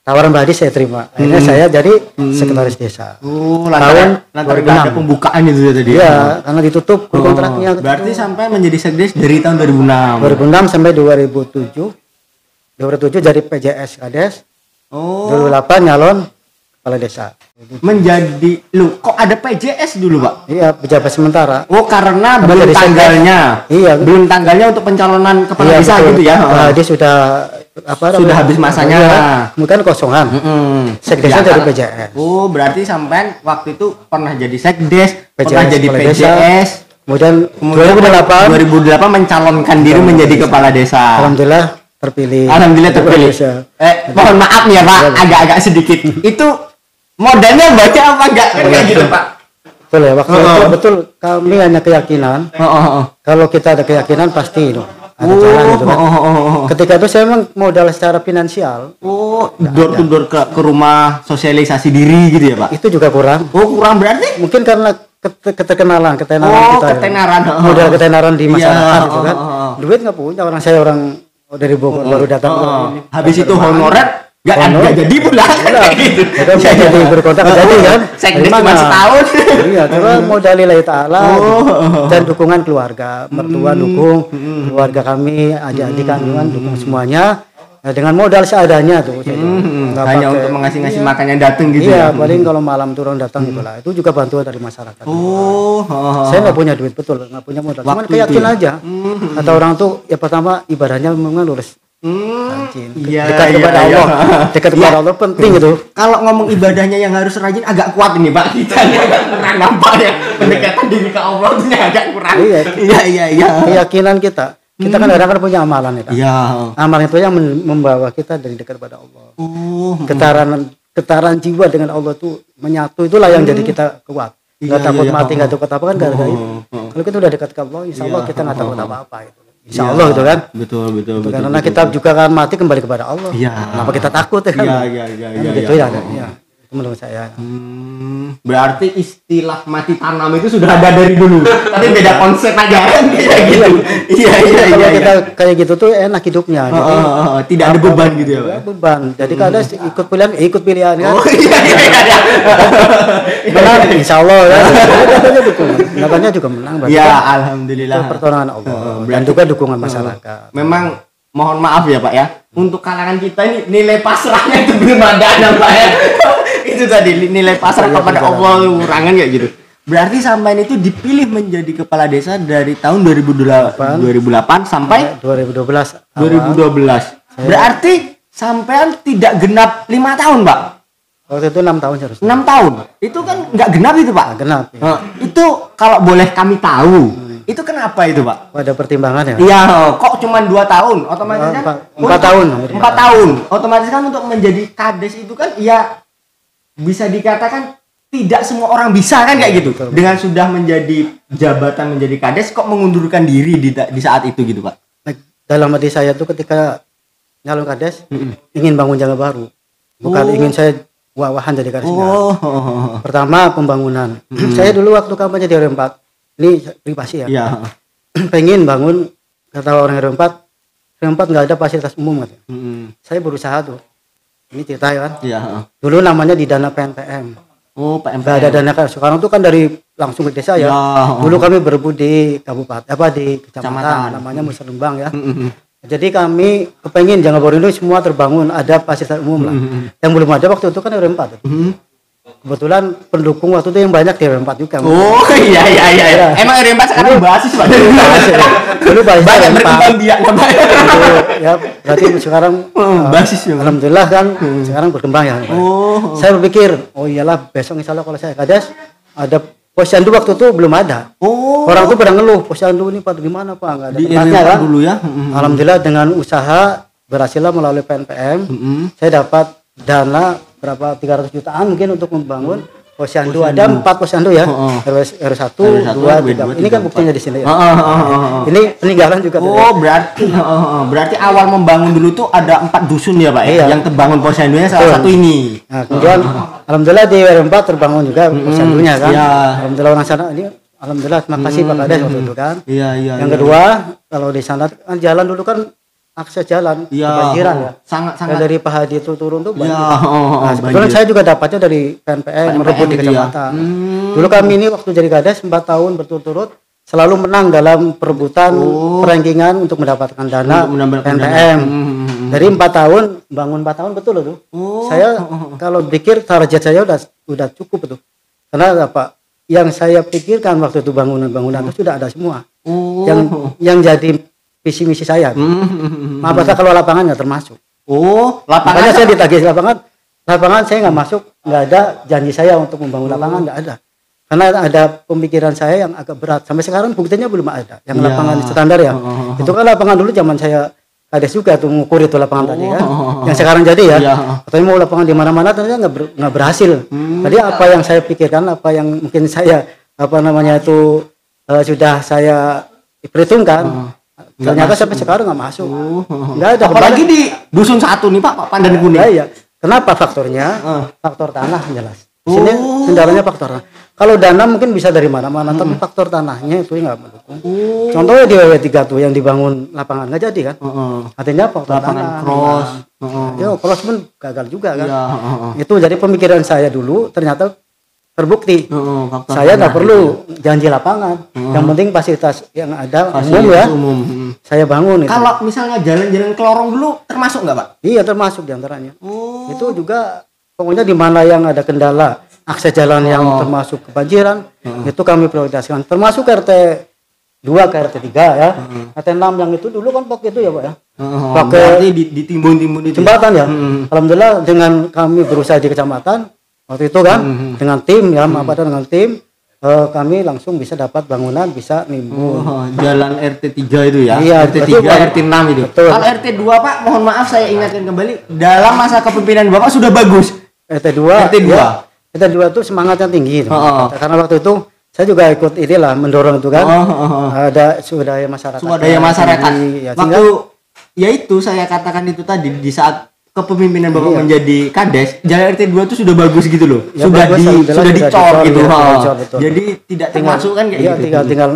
Tawaran Mbak Hadi saya terima. Akhirnya saya jadi sekretaris desa. Tahun 2006. Ada pembukaan itu ya tadi. Iya, karena ditutup kontraknya. Berarti sampai menjadi sekdes dari tahun 2006. 2006 sampai 2007. 2007 jadi PJS Kades. 2008 nyalon kepala desa. Menjadi kok ada PJS dulu, Pak? Iya, pejabat sementara. Karena belum tanggalnya. Iya, belum tanggalnya untuk pencalonan kepala desa gitu ya. Dia sudah sudah habis masanya. Kemudian kosongan. Sekdesnya dari PJS. Berarti sampean waktu itu pernah jadi sekdes, pernah jadi PJS. Kemudian 2008 mencalonkan diri menjadi kepala desa. Alhamdulillah terpilih. Mohon maaf ya Pak, agak-agak sedikit. Itu modalnya baca apa enggak? Kayak gitu Pak. Betul ya, waktu itu betul kami hanya keyakinan. Kalau kita ada keyakinan pasti itu. Ada jalan gitu kan. Ketika itu saya memang modal secara finansial. Door to door ke rumah sosialisasi diri gitu ya Pak? Itu juga kurang. Kurang berarti? Mungkin karena ketenaran kita. Ketenaran. Modal ketenaran di masyarakat gitu kan. Duit nggak punya, saya orang dari Bogor baru datang. Habis itu honorer nggak jadi pula. Gitu. Saya jadi berkontak jadi kan. Sekdes cuma setahun. Iya, coba modal lillahi ta'ala dan dukungan keluarga, mertua dukung, keluarga kami, adik-adik kandungan dukung semuanya. Dengan modal seadanya tuh. Hanya untuk ngasih makan yang datang gitu. Iya, paling kalau malam turun datang gitulah. Itu juga bantuan dari masyarakat. Saya nggak punya duit betul, nggak punya modal. Cuman keyakinan aja. Kata orang tuh ya pertama ibadahnya memang lurus. Dekat kepada Allah. Dekat kepada Allah penting itu. Kalau ngomong ibadahnya yang harus rajin agak kuat ini Pak. Kita agak kurang nampaknya. Pendekatan diri ke Allah itu agak kurang. Iya. Keyakinan kita. Kita kan kadang-kadang punya amalan ya. Iya. Amalan itu yang membawa kita dari dekat pada Allah. Getaran jiwa dengan Allah itu menyatu, itulah yang jadi kita kuat. Nggak takut mati, nggak takut apa kan gara-gara itu. Kalau kita udah dekat ke Allah, insya Allah kita nggak takut apa-apa itu. insya Allah gitu kan. Betul. Karena kita juga kan mati kembali kepada Allah. Iya. Kenapa kita takut ya kan? Iya. Gitu ya. Itu menurut saya. Berarti istilah mati tanam itu sudah ada dari dulu. Tapi beda konsep aja kan kayak gitu. Iya. Kalau kita kayak gitu tuh enak hidupnya. Jadi, tidak ada beban gitu ya, Pak. Beban. Jadi kadang ikut pilihan kan. Oh iya. Menang insya Allah ya. Katanya juga menang. Ya alhamdulillah. Itu pertolongan Allah. Dan juga dukungan masyarakat. Memang mohon maaf ya Pak ya. Untuk kalangan kita ini nilai pasrahnya itu belum ada Pak ya. Itu tadi nilai pasrah kepada Allah kurangan kayak gitu. Berarti sampean itu dipilih menjadi kepala desa dari tahun 2008 sampai 2012. Berarti sampean tidak genap 5 tahun, Pak. Waktu itu 6 tahun harusnya. 6 tahun. Itu kan nggak genap itu, Pak. Genap. Ya. Itu kalau boleh kami tahu, itu kenapa itu, Pak? Ada pertimbangan ya? Iya, kok cuma 2 tahun? Otomatis kan 4 tahun. 4 tahun. Otomatis kan untuk menjadi kades itu kan ya bisa dikatakan tidak semua orang bisa kan kayak gitu. Betul. Dengan sudah menjadi jabatan menjadi kades kok mengundurkan diri di saat itu gitu, Pak. Dalam hati saya tuh ketika nyalon kades ingin bangun Jangga Baru. Bukan ingin saya wah-wahan jadi kades. Pertama pembangunan. Saya dulu waktu kampanye di RW 4. Ini privasi ya. Iya. Pengen bangun, kata orang RW 4 nggak ada fasilitas umum katanya. Saya berusaha tuh. Ini cerita ya kan. Iya. Dulu namanya di dana PNPM. Oh, PMPM. Nggak ada dana kan. Sekarang tuh kan dari langsung ke desa ya. Dulu kami berebut di kabupaten di kecamatan namanya Musa Lembang ya. Jadi kami kepengen Jangga Baru ini semua terbangun, ada fasilitas umum lah. Yang belum ada waktu itu kan RW 4. Kebetulan pendukung waktu itu yang banyak di RW 4 juga. Oh iya. Emang RW 4 sekarang basis Pak. Dulu basis banyak berkembang biak ya berarti sekarang basis ya. Alhamdulillah kan sekarang berkembang ya. Saya berpikir, oh iyalah besok insya Allah kalau saya kades ada posyandu waktu itu belum ada. Orang tuh pada ngeluh posyandu ini pada gimana Pak, nggak ada tempatnya kan. Dulu ya. Alhamdulillah dengan usaha berhasillah melalui PNPM saya dapat dana berapa 300 jutaan mungkin untuk membangun posyandu. Ada 4 posyandu ya. RW 1, 2, 3. Ini kan buktinya di sini ya. Ini peninggalan juga. Berarti awal membangun dulu tuh ada 4 dusun ya Pak ya. Yang terbangun posyandunya salah satu ini. Nah, kemudian alhamdulillah di RW 4 terbangun juga posyandunya kan. Alhamdulillah orang sana ini alhamdulillah terima kasih Pak Kades waktu itu kan. Yang kedua kalau di sana kan jalan dulu kan akses jalan kebanjiran ya. Sangat dari Pak Hadi itu turun tuh banjir. Nah, kebetulan saya juga dapatnya dari PNPM merebut di kecamatan. Dulu kami ini waktu jadi kades 4 tahun berturut-turut selalu menang dalam perebutan perengkingan untuk mendapatkan dana PNPM. Dari 4 tahun bangun 4 tahun betul loh tuh. Saya kalau pikir target saya udah cukup tuh. Karena apa? Yang saya pikirkan waktu itu bangunan-bangunan itu sudah ada semua. Yang jadi visi misi saya. Maaf kalau lapangan nggak termasuk. Lapangannya saya ditagih lapangan saya nggak masuk, nggak ada janji saya untuk membangun lapangan, nggak ada. Karena ada pemikiran saya yang agak berat. Sampai sekarang buktinya belum ada. Yang lapangan standar ya. Itu kan lapangan dulu zaman saya kades juga tuh ngukur itu lapangan tadi kan. Yang sekarang jadi ya. Katanya mau lapangan di mana-mana ternyata nggak berhasil. Jadi apa yang saya pikirkan, apa yang mungkin saya sudah saya perhitungkan. Ternyata sampai sekarang nggak masuk. Nggak ada. Apalagi di dusun 1 nih Pak Pandan Kuning. Iya. Kenapa faktornya? Faktor tanah jelas. Di sini kendalanya faktor tanah. Kalau dana mungkin bisa dari mana-mana, tapi faktor tanahnya itu nggak mendukung. Contohnya di WW 3 tuh yang dibangun lapangan nggak jadi kan? Artinya faktor lapangan tanah. cross. Cross pun gagal juga kan? Itu jadi pemikiran saya dulu ternyata terbukti. Saya nggak perlu janji lapangan. Yang penting fasilitas yang ada umum. Saya bangun itu. Kalau misalnya jalan-jalan ke lorong dulu termasuk nggak Pak? Iya termasuk diantaranya. Itu juga pokoknya di mana yang ada kendala akses jalan yang termasuk kebanjiran itu kami prioritaskan. Termasuk RT 2 ke RT 3 ya. RT 6 yang itu dulu kan pakai itu ya Pak ya. Pakai ditimbun-timbun itu. Jembatan ya. Alhamdulillah dengan kami berusaha di kecamatan waktu itu kan dengan tim ya dengan tim kami langsung bisa dapat bangunan bisa nimbun. Jalan RT 3 itu ya. Iya, RT 3 RT 6 itu. Betul. Kalau RT 2 Pak mohon maaf saya ingatkan kembali dalam masa kepemimpinan Bapak sudah bagus. RT 2 RT 2 ya, RT 2 itu semangatnya tinggi. Karena waktu itu saya juga ikut inilah mendorong itu kan. Ada swadaya masyarakat. Swadaya masyarakat. Ya, Waktu ya itu saya katakan itu tadi di saat kepemimpinan Bapak menjadi Kades, Jalan RT 2 itu sudah bagus gitu loh. Ya, sudah bagus, sudah dicor gitu. dicor, betul. Jadi tidak termasuk kan kayak gitu. Tinggal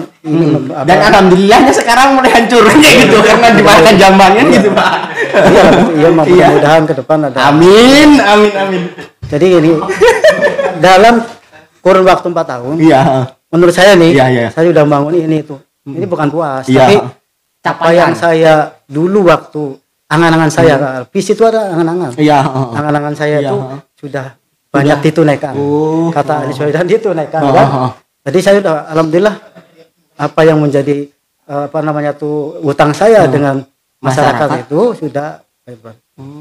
Dan alhamdulillahnya sekarang mulai hancur kayak gitu karena dimakan jambannya gitu, Pak. Iya, mudah-mudahan ke depan ada. Amin. Jadi ini dalam kurun waktu 4 tahun. Iya. Menurut saya nih, Iya. saya sudah bangun ini itu. Ini bukan puas, Iya. tapi apa yang saya dulu waktu angan-angan saya, visi itu ada angan-angan. Iya. Angan-angan saya Iya. itu sudah banyak ditunaikan. Kata Anies Baswedan ditunaikan kan. Jadi saya sudah alhamdulillah apa yang menjadi utang saya dengan masyarakat itu sudah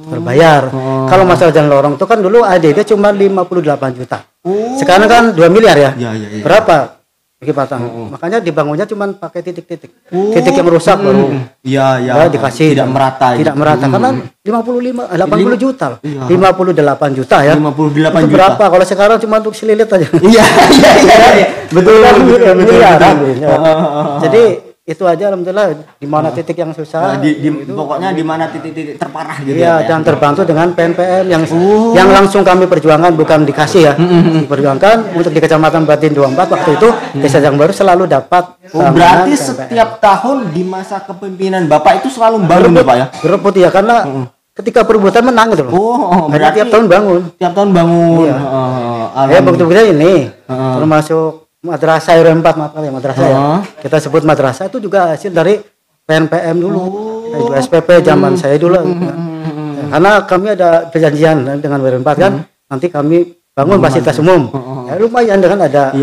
terbayar. Kalau masalah jalan lorong itu kan dulu ADD cuma 58 juta. Sekarang kan 2 miliar ya. Iya. Berapa? Batang. Makanya dibangunnya cuma pakai titik-titik. Titik yang rusak baru. Iya. Ya, dikasih Tidak merata. Tidak merata karena 80 juta. Iya. 58 juta ya. 58 itu juta. berapa? Kalau sekarang cuma untuk selilit aja. Iya. Betul. Jadi itu aja alhamdulillah di mana titik yang susah. Pokoknya di mana titik-titik terparah gitu. Iya, dan terbantu dengan PNPM yang langsung kami perjuangkan, bukan dikasih ya. Diperjuangkan untuk di Kecamatan Batin 24 waktu itu Desa Jangbaru selalu dapat. Berarti setiap tahun di masa kepemimpinan Bapak itu selalu bangun Bapak ya? Berebut ya karena ketika perebutan menang gitu loh. Berarti tiap tahun bangun. Tiap tahun bangun. Iya. Bukti-buktinya ini termasuk Madrasah RW 4 maaf ya madrasah ya. Kita sebut madrasah itu juga hasil dari PNPM dulu. Itu SPP zaman saya dulu. Karena kami ada perjanjian dengan RW 4 kan, nanti kami bangun fasilitas umum. Ya lumayan dengan ada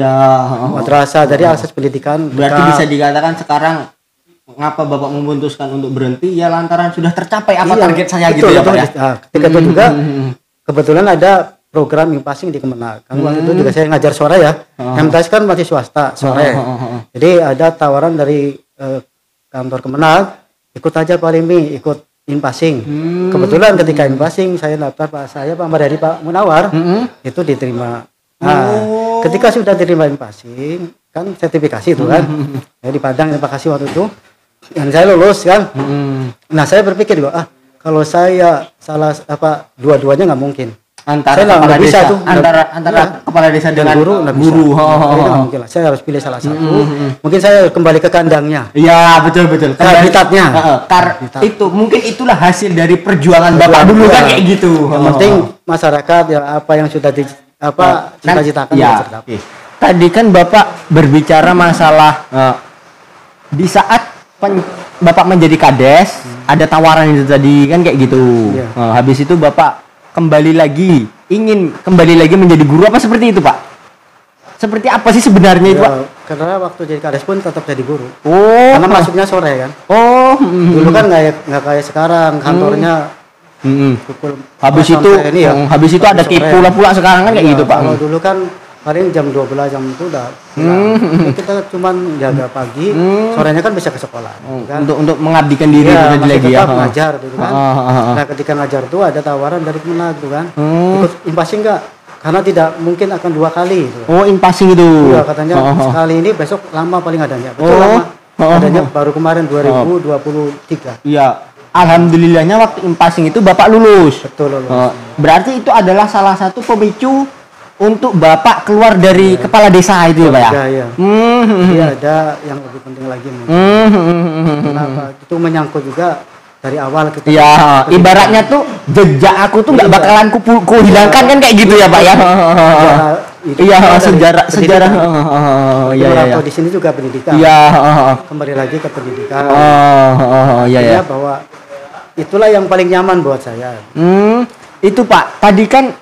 madrasah dari akses pendidikan. Berarti bisa dikatakan sekarang ngapa Bapak memutuskan untuk berhenti ya lantaran sudah tercapai apa target saya gitu ya Pak ya. Ketika itu juga kebetulan ada program impasing di Kemenag. Kan waktu itu juga saya ngajar sore ya. MTS kan masih swasta sore. Jadi ada tawaran dari kantor Kemenag, ikut aja Pak Limi, ikut impasing. Kebetulan ketika impasing saya daftar Pak Mardhani Pak Munawar, itu diterima. Nah, ketika sudah diterima impasing, kan sertifikasi itu kan. Ya di Padang terima kasih waktu itu. Dan saya lulus kan. Nah, saya berpikir juga kalau saya salah dua-duanya nggak mungkin. Antara kepala desa antara kepala desa dengan guru. Mungkin lah. Saya harus pilih salah satu. Mungkin saya kembali ke kandangnya. Iya betul. Habitatnya. Itu mungkin itulah hasil dari perjuangan Bapak dulu kan kayak gitu. Yang penting masyarakat ya apa yang sudah cita-citakan ya. Tadi kan Bapak berbicara masalah di saat Bapak menjadi Kades ada tawaran itu tadi kan kayak gitu. Habis itu Bapak ingin kembali lagi menjadi guru apa seperti itu Pak? Seperti apa sih sebenarnya itu Pak? Karena waktu jadi Kades pun tetap jadi guru. Karena masuknya sore kan. Dulu kan nggak kayak sekarang kantornya pukul. Habis itu ada tipu pula sekarang kan kayak gitu Pak. Kalau dulu kan paling jam 12 jam itu udah kita cuman jaga pagi, sorenya kan bisa ke sekolah kan? untuk mengabdikan diri lagi ya. Ngajar gitu kan. Nah, ketika ngajar tuh ada tawaran dari Kemenag tuh kan. Ikut impasing enggak? Karena tidak mungkin akan 2 kali gitu. Impasing itu. Iya, katanya sekali ini besok lama paling adanya. Betul lama. Adanya baru kemarin 2023. Iya. Alhamdulillahnya waktu impasing itu Bapak lulus. Betul lulus. Berarti itu adalah salah satu pemicu untuk Bapak keluar dari kepala desa itu ya Pak ya? Iya. Iya, ada yang lebih penting lagi. Kenapa? Itu menyangkut juga dari awal kita. Iya, ibaratnya tuh jejak aku tuh nggak bakalan ku hilangkan kan kayak gitu ya Pak ya? Iya, sejarah. Iya. Di sini juga pendidikan. Iya. Kembali lagi ke pendidikan. Iya. Bahwa itulah yang paling nyaman buat saya. Itu Pak, tadi kan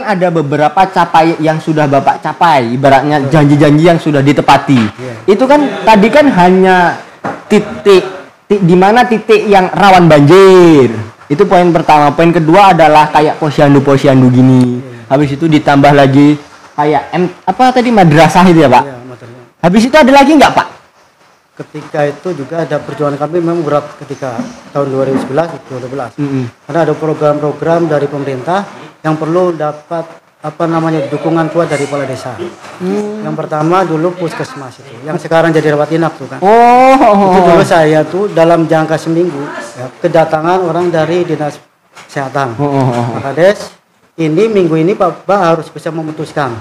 ada beberapa capaian yang sudah Bapak capai, ibaratnya janji-janji yang sudah ditepati. Itu kan tadi kan hanya titik di mana titik yang rawan banjir. Itu poin pertama. Poin kedua adalah kayak posyandu gini. Habis itu ditambah lagi kayak madrasah itu ya Pak. Habis itu ada lagi nggak Pak? Ketika itu juga ada perjuangan kami memang berat ketika tahun 2011-2012. Karena ada program-program dari pemerintah yang perlu dapat dukungan kuat dari kepala desa. Yang pertama dulu puskesmas itu, yang sekarang jadi rawat inap tuh kan. Itu dulu saya tuh dalam jangka seminggu ya, kedatangan orang dari dinas kesehatan. Pak Kades, ini minggu ini Bapak harus bisa memutuskan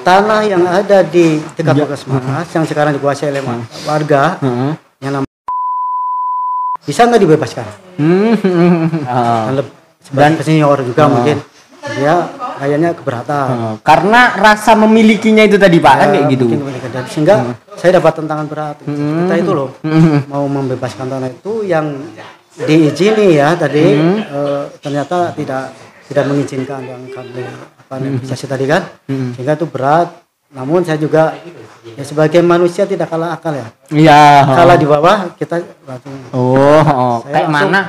tanah yang ada di dekat puskesmas yang sekarang dikuasai oleh warga yang bisa nggak dibebaskan? Dan senior juga mungkin dia kayaknya keberatan. Karena rasa memilikinya itu tadi Pak, kan kayak gitu. Sehingga saya dapat tantangan berat. Kita itu loh mau membebaskan tanah itu yang diizini ya tadi ternyata tidak mengizinkan yang kami negosiasi tadi kan. Sehingga itu berat. Namun saya juga ya sebagai manusia tidak kalah akal ya. Iya. Kalah di bawah kita langsung. Kayak mana?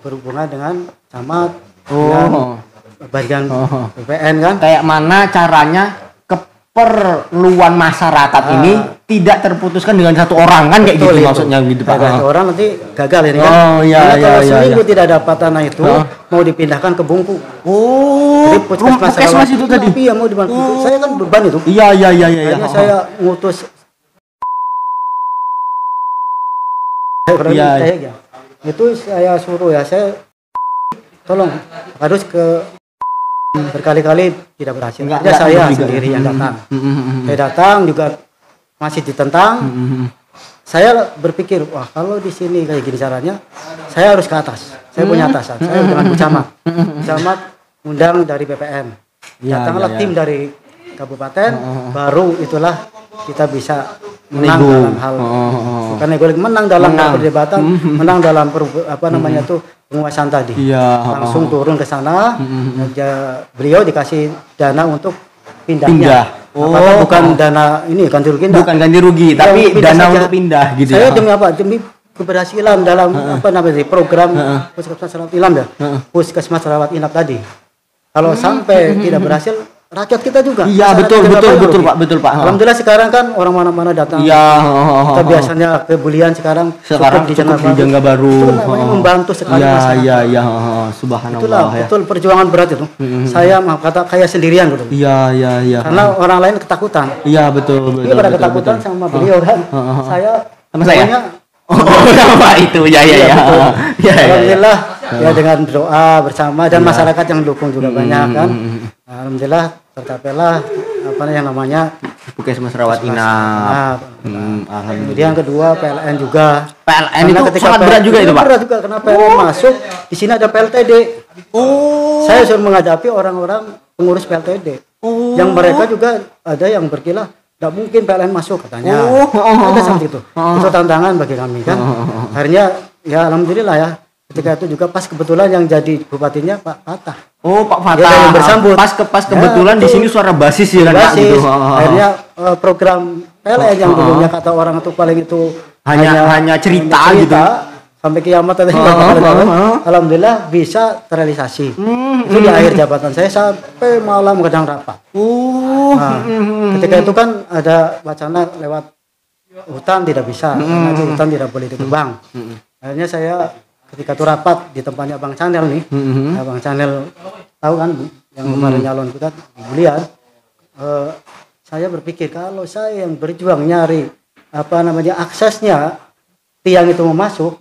Berhubungan dengan camat, dengan bagian BPN kan. Kayak mana caranya keperluan masyarakat ini tidak terputuskan dengan satu orang kan kayak gitu maksudnya gitu Pak. Satu orang nanti gagal ini kan. Karena kalau seminggu tidak dapat tanah itu mau dipindahkan ke Bungku. Jadi puskesmas itu tadi. Iya mau dibantu. Saya kan beban itu. Iya. Akhirnya saya ngutus. Iya. Itu saya suruh ya, saya tolong harus ke berkali-kali tidak berhasil. Akhirnya saya sendiri yang datang. Saya datang juga masih ditentang. Saya berpikir, wah kalau di sini kayak gini caranya, saya harus ke atas. Saya punya atasan. Saya dengan Bu Camat undang dari BPN. Datanglah tim dari kabupaten, baru itulah kita bisa menang dalam hal bukan menang dalam perdebatan, menang dalam penguasaan tadi. Langsung turun ke sana, beliau dikasih dana untuk pindahnya. Bukan dana ini ganti rugi, bukan ganti rugi, tapi dana saja. Untuk pindah gitu. Saya demi apa? Demi keberhasilan dalam program puskesmas rawat inap ya. Puskesmas rawat inap tadi. Kalau sampai tidak berhasil, rakyat kita juga. Iya betul Pak. Alhamdulillah sekarang kan orang mana-mana datang. Iya. Kita biasanya kebulian sekarang cukup di Jangga Baru. Itu membantu sekali masyarakat. Iya. Subhanallah. Itulah betul perjuangan berat itu. Saya kayak sendirian gitu. Iya. Karena orang lain ketakutan. Iya betul. Ini pada ketakutan sama beliau kan. Saya sama saya. Sama itu ya. Alhamdulillah ya dengan doa bersama dan masyarakat yang dukung juga banyak kan. Alhamdulillah tercapailah yang namanya puskesmas rawat inap. Kemudian kedua PLN juga. PLN itu sangat berat juga itu Pak. Berat juga karena PLN masuk di sini ada PLTD. Saya sudah menghadapi orang-orang pengurus PLTD. Yang mereka juga ada yang berkilah tidak mungkin PLN masuk katanya. Ada seperti itu. Itu tantangan bagi kami kan. Akhirnya ya alhamdulillah ya. Ketika itu juga pas kebetulan yang jadi bupatinya Pak Fatah. Pak Fatah. Bersambut. Pas kebetulan di sini suara basis ya kan. Basis. Akhirnya program PLN yang dulunya kata orang itu paling itu hanya cerita gitu. Sampai kiamat tadi. Alhamdulillah bisa terrealisasi. Itu di akhir jabatan saya sampai malam kadang rapat. Ketika itu kan ada wacana lewat hutan tidak bisa, karena hutan tidak boleh ditebang. Akhirnya saya ketika itu rapat di tempatnya Bang Chanel nih, Bang Chanel tahu kan yang kemarin nyalon kita Bulian. Saya berpikir kalau saya yang berjuang nyari aksesnya tiang itu mau masuk,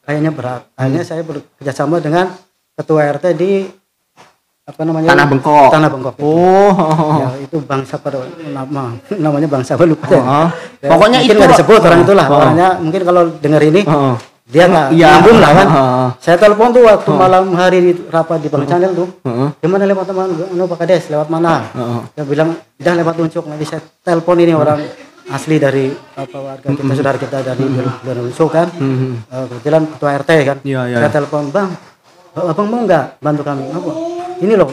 kayaknya berat. Akhirnya saya bekerjasama dengan ketua RT di Tanah Bengkok. Ya, itu bangsa pada namanya bangsa lupa ya. Pokoknya mungkin itu nggak disebut orang itulah. Orangnya mungkin kalau dengar ini dia nggak nyambung lah kan. Saya telepon tuh waktu malam hari di rapat di Bang Chanel tuh. Gimana lewat teman Pak Kades lewat mana? Dia bilang udah lewat Unsuk. Nanti saya telepon ini orang asli dari warga kita, saudara kita dari Unsuk kan. Kebetulan ketua RT kan. Saya telepon, Bang mau nggak bantu kami? Ini loh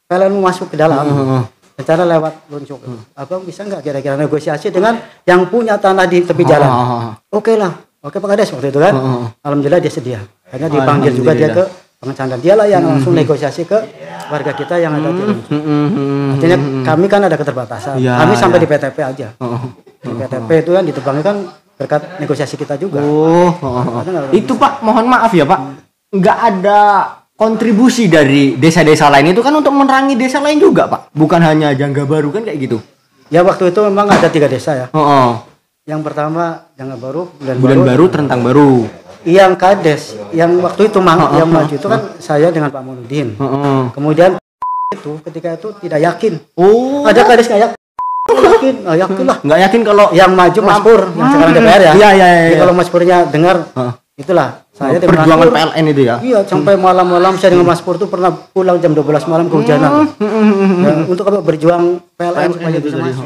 PLN mau masuk ke dalam rencana lewat Luncuk. Abang bisa nggak kira-kira negosiasi dengan yang punya tanah di tepi jalan? Oke Pak Kades waktu itu kan. Alhamdulillah dia sedia. Akhirnya dipanggil juga dia ke pengecandan. Dialah yang langsung negosiasi ke warga kita yang ada di Luncuk. Artinya kami kan ada keterbatasan. Kami sampai di PTP aja. Di PTP itu kan ditebangnya kan berkat negosiasi kita juga. Itu Pak, mohon maaf ya Pak. Nggak ada kontribusi dari desa-desa lain itu kan untuk menerangi desa lain juga, Pak. Bukan hanya Jangga Baru kan kayak gitu. Ya waktu itu memang ada 3 desa ya. Yang pertama Jangga Baru, Bulan Baru, Terentang Baru. Yang kades, yang waktu itu yang maju itu kan saya dengan Pak Munudin. Kemudian itu ketika itu tidak yakin. Ada kades nggak yakin, yakin lah. Nggak yakin kalau yang maju Mas Pur, yang sekarang DPR ya. Iya. Jadi kalau Mas Purnya dengar, itulah saya perjuangan PLN itu ya. Iya, sampai malam-malam saya dengan Mas Pur tuh pernah pulang jam 12 malam kehujanan. Untuk apa berjuang PLN supaya bisa masuk.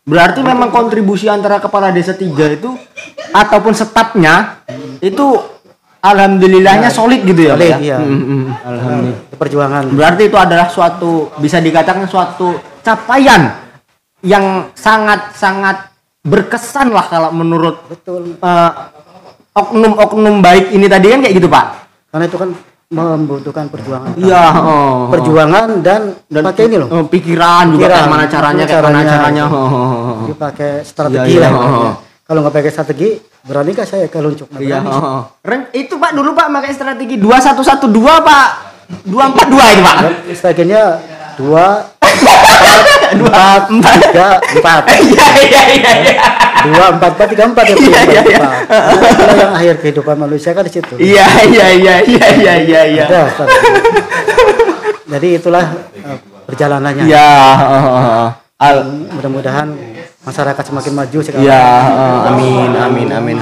Berarti memang kontribusi antara kepala desa 3 itu ataupun stafnya itu alhamdulillahnya solid gitu ya, Pak. Iya. Alhamdulillah. Perjuangan. Berarti itu adalah suatu, bisa dikatakan suatu capaian yang sangat berkesan lah kalau menurut oknum-oknum baik ini tadi kan kayak gitu, Pak. Karena itu kan membutuhkan perjuangan. Iya, perjuangan dan pakai ini loh. Pikiran juga kayak mana caranya. Dipakai strategi lah. Kalau nggak pakai strategi, berani nggak saya keluncuk? Iya. Itu Pak dulu Pak pakai strategi 2112 Pak. 242 ini Pak. Strateginya 2 4 3 4. Iya. 2 4 4 3 4 ya. Iya. Yang akhir kehidupan manusia kan di situ. Iya. Jadi itulah perjalanannya. Iya. Mudah-mudahan masyarakat semakin maju sekarang. Iya, amin.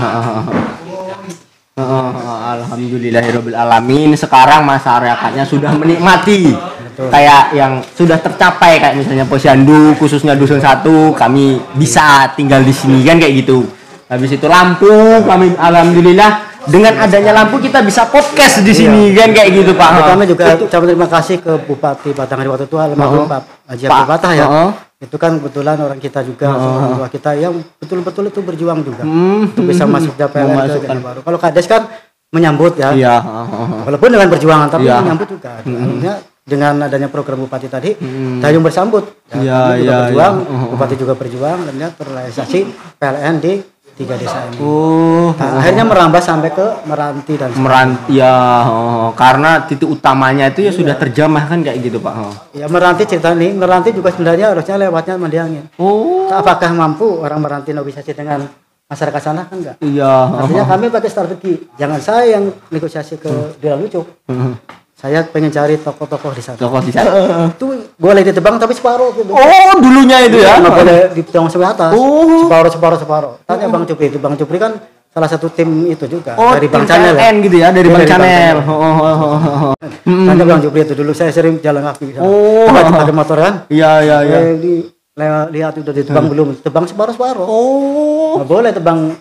Alhamdulillahirabbil alamin. Sekarang masyarakatnya sudah menikmati. Betul. Kayak yang sudah tercapai kayak misalnya Posyandu khususnya Dusun 1 kami bisa tinggal di sini kan kayak gitu. Habis itu lampu kami alhamdulillah dengan adanya lampu kita bisa podcast di sini kan kayak gitu Pak. Kami juga ucapkan terima kasih ke Bupati Batanghari waktu itu almarhum Pak Haji Abdul Fatah ya. Itu kan kebetulan orang kita juga orang tua kita yang betul-betul itu berjuang juga untuk bisa masuk PLN ke Jangga Baru. Kalau Kades kan menyambut ya. Iya. Walaupun dengan perjuangan tapi menyambut juga. Artinya dengan adanya program Bupati tadi, dayung bersambut. Iya. Berjuang, Bupati juga berjuang dan dia terrealisasi PLN di 3 desa ini. Akhirnya merambah sampai ke Meranti dan Meranti ya, karena titik utamanya itu ya sudah terjamah kan kayak gitu Pak. Ya Meranti cerita nih, Meranti juga sebenarnya harusnya lewatnya Mendiangin. Apakah mampu orang Meranti negosiasi dengan masyarakat sana kan enggak? Iya. Artinya kami pakai strategi, jangan saya yang negosiasi ke Dira Lucu. Saya pengen cari tokoh-tokoh di sana. Itu boleh ditebang tapi separuh gitu. Dulunya itu ya. Nggak boleh ditebang sampai atas. Separuh. Tanya Bang Cupri itu. Bang Cupri kan salah satu tim itu juga dari Bang Channel gitu ya, dari Bang Channel. Tanya Bang Cupri itu dulu saya sering jalan kaki. Ada motor kan? Iya. Lihat udah ditebang belum? Tebang separuh. Nggak boleh tebang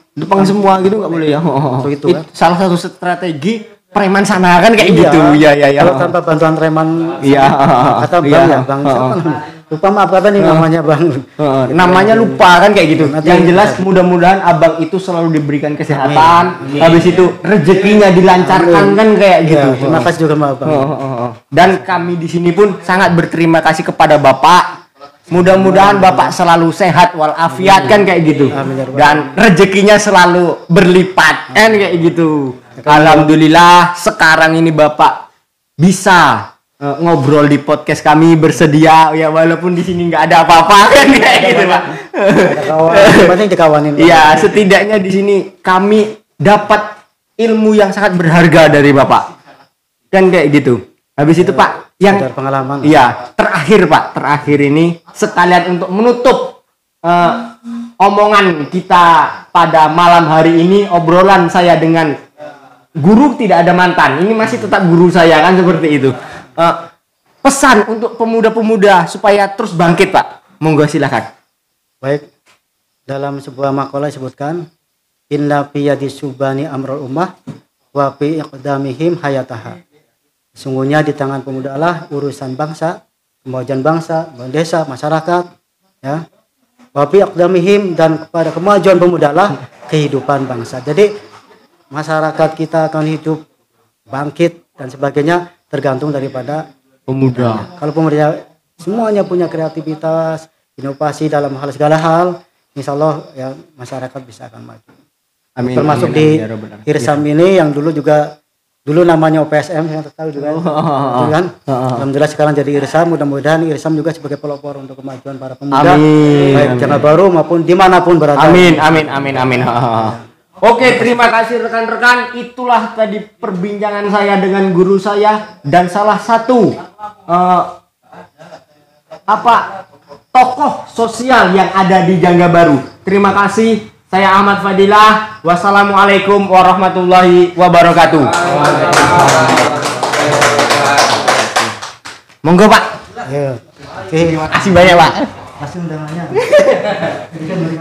semua gitu nggak boleh ya. Itu kan. Salah satu strategi preman sana kan kayak gitu. Iya. Kalau tanpa bantuan preman, kata Bang ya, Bang siapa namanya? Lupa maaf kata nih namanya Bang. Namanya lupa kan kayak gitu. Yang jelas mudah-mudahan Abang itu selalu diberikan kesehatan. Habis itu rezekinya dilancarkan kan kayak gitu. Terima kasih juga sama Bang. Dan kami di sini pun sangat berterima kasih kepada Bapak. Mudah-mudahan Bapak selalu sehat walafiat kan kayak gitu. Dan rezekinya selalu berlipat kan kayak gitu. Alhamdulillah sekarang ini Bapak bisa ngobrol di podcast kami, bersedia ya walaupun di sini nggak ada apa-apa kan kayak gitu Pak. Penting dikawanin. Iya, setidaknya di sini kami dapat ilmu yang sangat berharga dari Bapak. Kan kayak gitu. Habis itu Pak, yang pengalaman. Iya, terakhir ini sekalian untuk menutup omongan kita pada malam hari ini, obrolan saya dengan guru tidak ada mantan. Ini masih tetap guru saya kan seperti itu. Pesan untuk pemuda-pemuda supaya terus bangkit Pak. Monggo silakan. Baik. Dalam sebuah makalah disebutkan inna fi yadi subani amrul ummah wa fi iqdamihim hayataha. Sungguhnya di tangan pemuda lah urusan bangsa, kemajuan bangsa, desa, masyarakat, ya. Wa fi iqdamihim dan kepada kemajuan pemuda lah kehidupan bangsa. Jadi masyarakat kita akan hidup bangkit dan sebagainya tergantung daripada pemuda. Kalau pemuda semuanya punya kreativitas, inovasi dalam hal segala hal, insya Allah ya masyarakat bisa akan maju. Amin. Termasuk di Hirsam ini yang dulu juga dulu namanya OPSM, saya tahu juga. Gitu kan. Alhamdulillah sekarang jadi Irsam, mudah-mudahan Irsam juga sebagai pelopor untuk kemajuan para pemuda, baik Jangga Baru maupun dimanapun berada. Amin. Oke, terima kasih rekan-rekan. Itulah tadi perbincangan saya dengan guru saya dan salah satu tokoh sosial yang ada di Jangga Baru. Terima kasih. Saya Ahmad Fadilah. Wassalamualaikum warahmatullahi wabarakatuh. Monggo Pak. Ya. Oke. Terima kasih banyak Pak. Kasih undangannya.